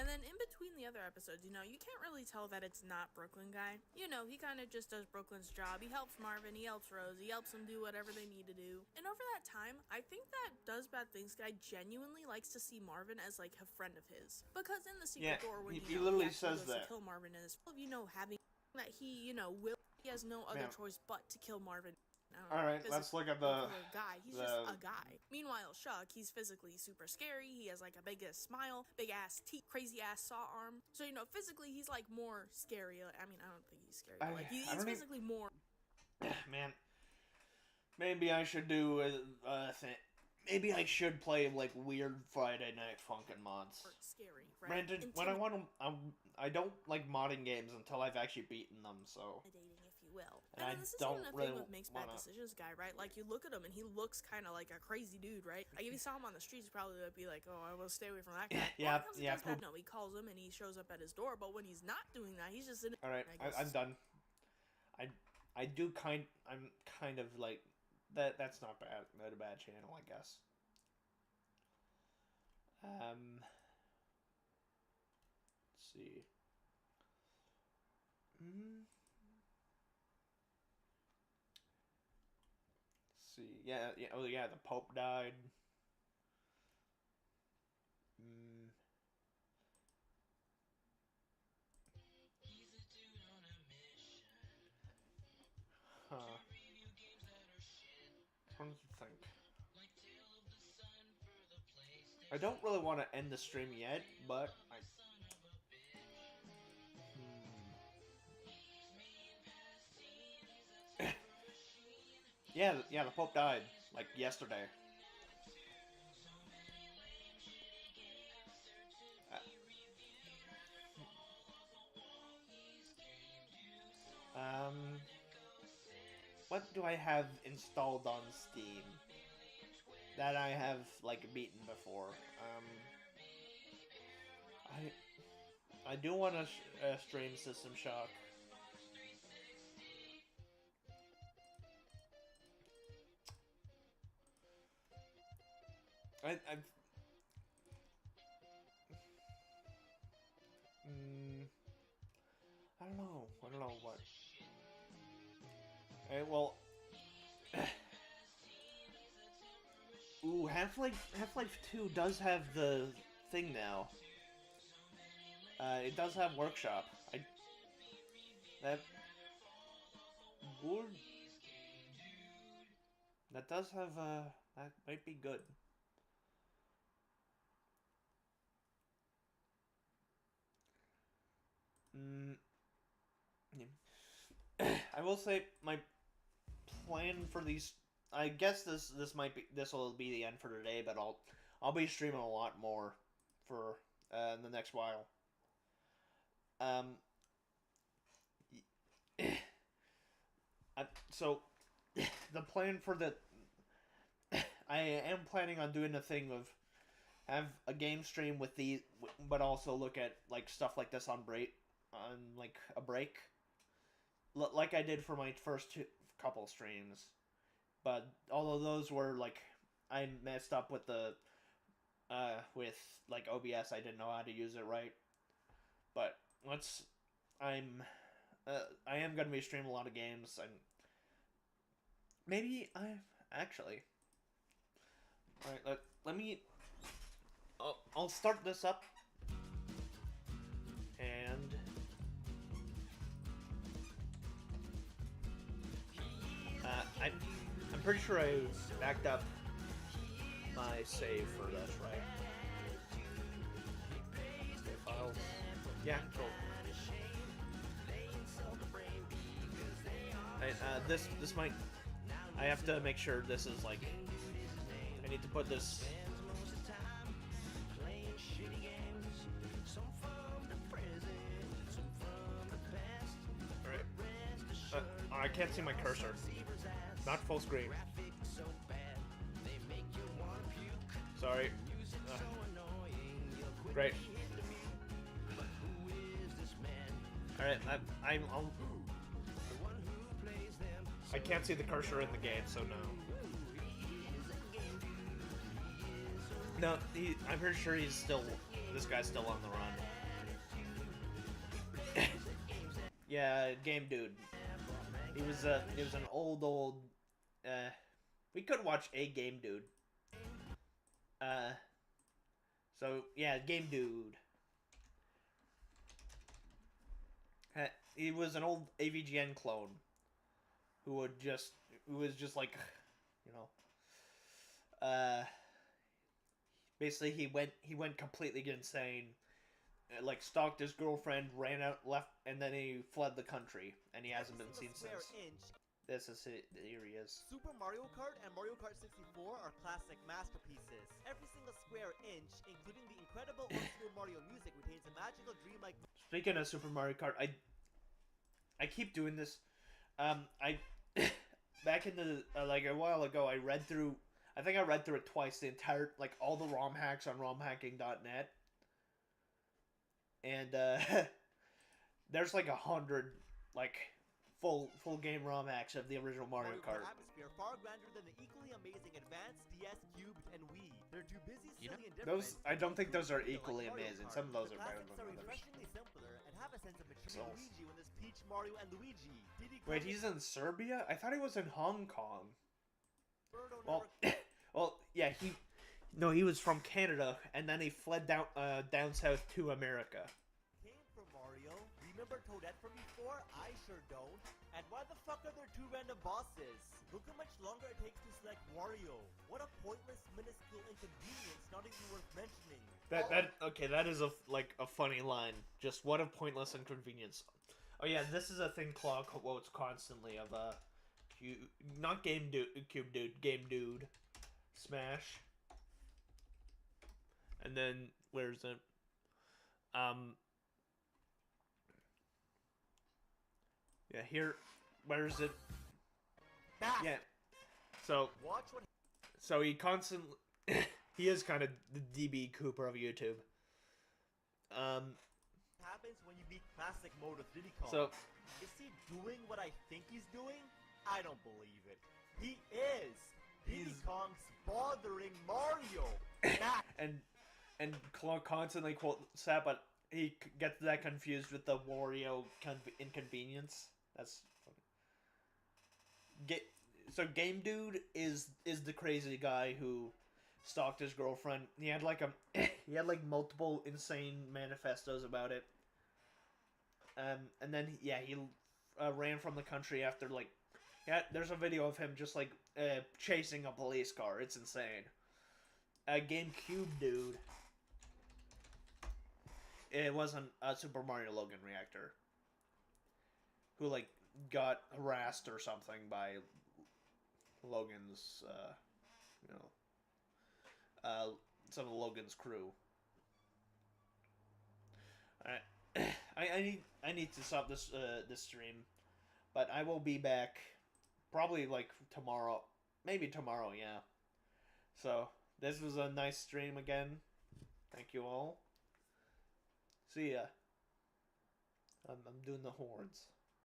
And then in between the other episodes, you know, you can't really tell that it's not Brooklyn guy. You know, he kind of just does Brooklyn's job. He helps Marvin, he helps Rose, he helps them do whatever they need to do. And over that time, I think that Does Bad Things guy genuinely likes to see Marvin as like a friend of his. Because in the secret door, when
he
you know,
literally
he actually
says
goes
that.
to kill Marvin, and it's full of, you know, having that he, you know, he has no other
Man.
choice but to kill Marvin.
All right, let's look at the
guy. He's just a guy. Meanwhile, Shuck, he's physically super scary. He has like a big ass smile, big ass teeth, crazy ass saw arm. So you know, physically he's like more scary. I mean, I don't think he's scary. But, like he's physically more.
Man, maybe I should do a thing. Maybe I should play like weird Friday Night Funkin' mods.
Scary, right?
Granted, when I want to, I don't like modding games until I've actually beaten them. So.
If you will.
And I
this
don't
isn't a
really
thing with Makes Bad Decisions guy, right? Like, you look at him and he looks kind of like a crazy dude, right? Like, if you saw him on the streets, you probably would be like, oh, I will stay away from that guy.
Yeah,
yeah. No, he calls him and he shows up at his door, but when he's not doing that, he's just in.
All right, I'm done. I'm kind of like that. That's not bad. Not a bad channel, I guess. Let's see. See, yeah, oh yeah, the Pope died. Huh. Trying to think. I don't really want to end the stream yet, but yeah, the Pope died like yesterday. What do I have installed on Steam that I have like beaten before? I do want to stream System Shock. I don't know what. Well, ooh, Half-Life 2 does have the thing now. It does have Workshop. Ooh. That does have, that might be good. I will say my plan for these. I guess this will be the end for today, but I'll be streaming a lot more for the next while. So the plan for the I am planning on doing a thing of have a game stream with these, but also look at like stuff like this on like a break, like I did for my first couple streams. But although those were like I messed up with the with like OBS, I didn't know how to use it right. But I am gonna be streaming a lot of games, and maybe actually. All right, let me. I'll start this up, and I'm pretty sure I backed up my save for this, right? Files. Yeah, cool. This might. I have to make sure this is like. I need to put this. Alright. I can't see my cursor. Not full screen. Sorry. Great. Alright, I can't see the cursor in the game, so no. No, I'm pretty sure this guy's still on the run. Yeah, game dude. He was an old, we could watch a game dude. So, yeah, game dude. He was an old AVGN clone who was just like, you know, basically he went completely insane, like stalked his girlfriend, ran out, left, and then he fled the country, and he hasn't been seen since. This is it. Here he is.
Super Mario Kart and Mario Kart 64 are classic masterpieces. Every single square inch, including the incredible old school Mario music, retains a magical dreamlike.
Speaking of Super Mario Kart, I keep doing this. Back in the like a while ago, I read through it twice, the entire, like, all the ROM hacks on romhacking.net. And there's like 100 like full game ROM hacks of the original Mario Kart.
Atmosphere far grander than the equally amazing Advanced, DS, Cubed, and Wii. They're too busy, silly, and different.
Those, I don't think those are equally amazing. Some of those are better than others.
Refreshingly simpler and have a sense of maturity. Luigi when there's Peach, Mario, and Luigi.
Wait, he's in Serbia? I thought he was in Hong Kong. Well, well, yeah, he was from Canada, and then he fled down south to America.
Came from Mario. Remember Toadette from before? I sure don't. And why the fuck are there two random bosses? Look how much longer it takes to select Wario. What a pointless, minuscule inconvenience, not even worth mentioning.
That is a funny line. Just what a pointless inconvenience. Oh yeah, this is a thing Claw quotes constantly of not Game Dude, Smash. And then where's it? Yeah, here. Where is it? Yeah. So he constantly he is kind of the DB Cooper of YouTube.
Happens when you beat classic mode of Diddy Kong.
So
is he doing what I think he's doing? I don't believe it. He is. Diddy Kong's bothering Mario.
and Claw constantly quotes that, but he gets that confused with the Wario inconvenience. That's funny. So Game Dude is the crazy guy who stalked his girlfriend. He had like multiple insane manifestos about it. And then he ran from the country after like Yeah, there's a video of him just like chasing a police car. It's insane. A GameCube dude. It wasn't a Super Mario Logan reactor. Who like got harassed or something by Logan's, some of Logan's crew. I need to stop this stream, but I will be back probably like tomorrow, maybe tomorrow. Yeah. So this was a nice stream again. Thank you all. See ya. I'm doing the horns.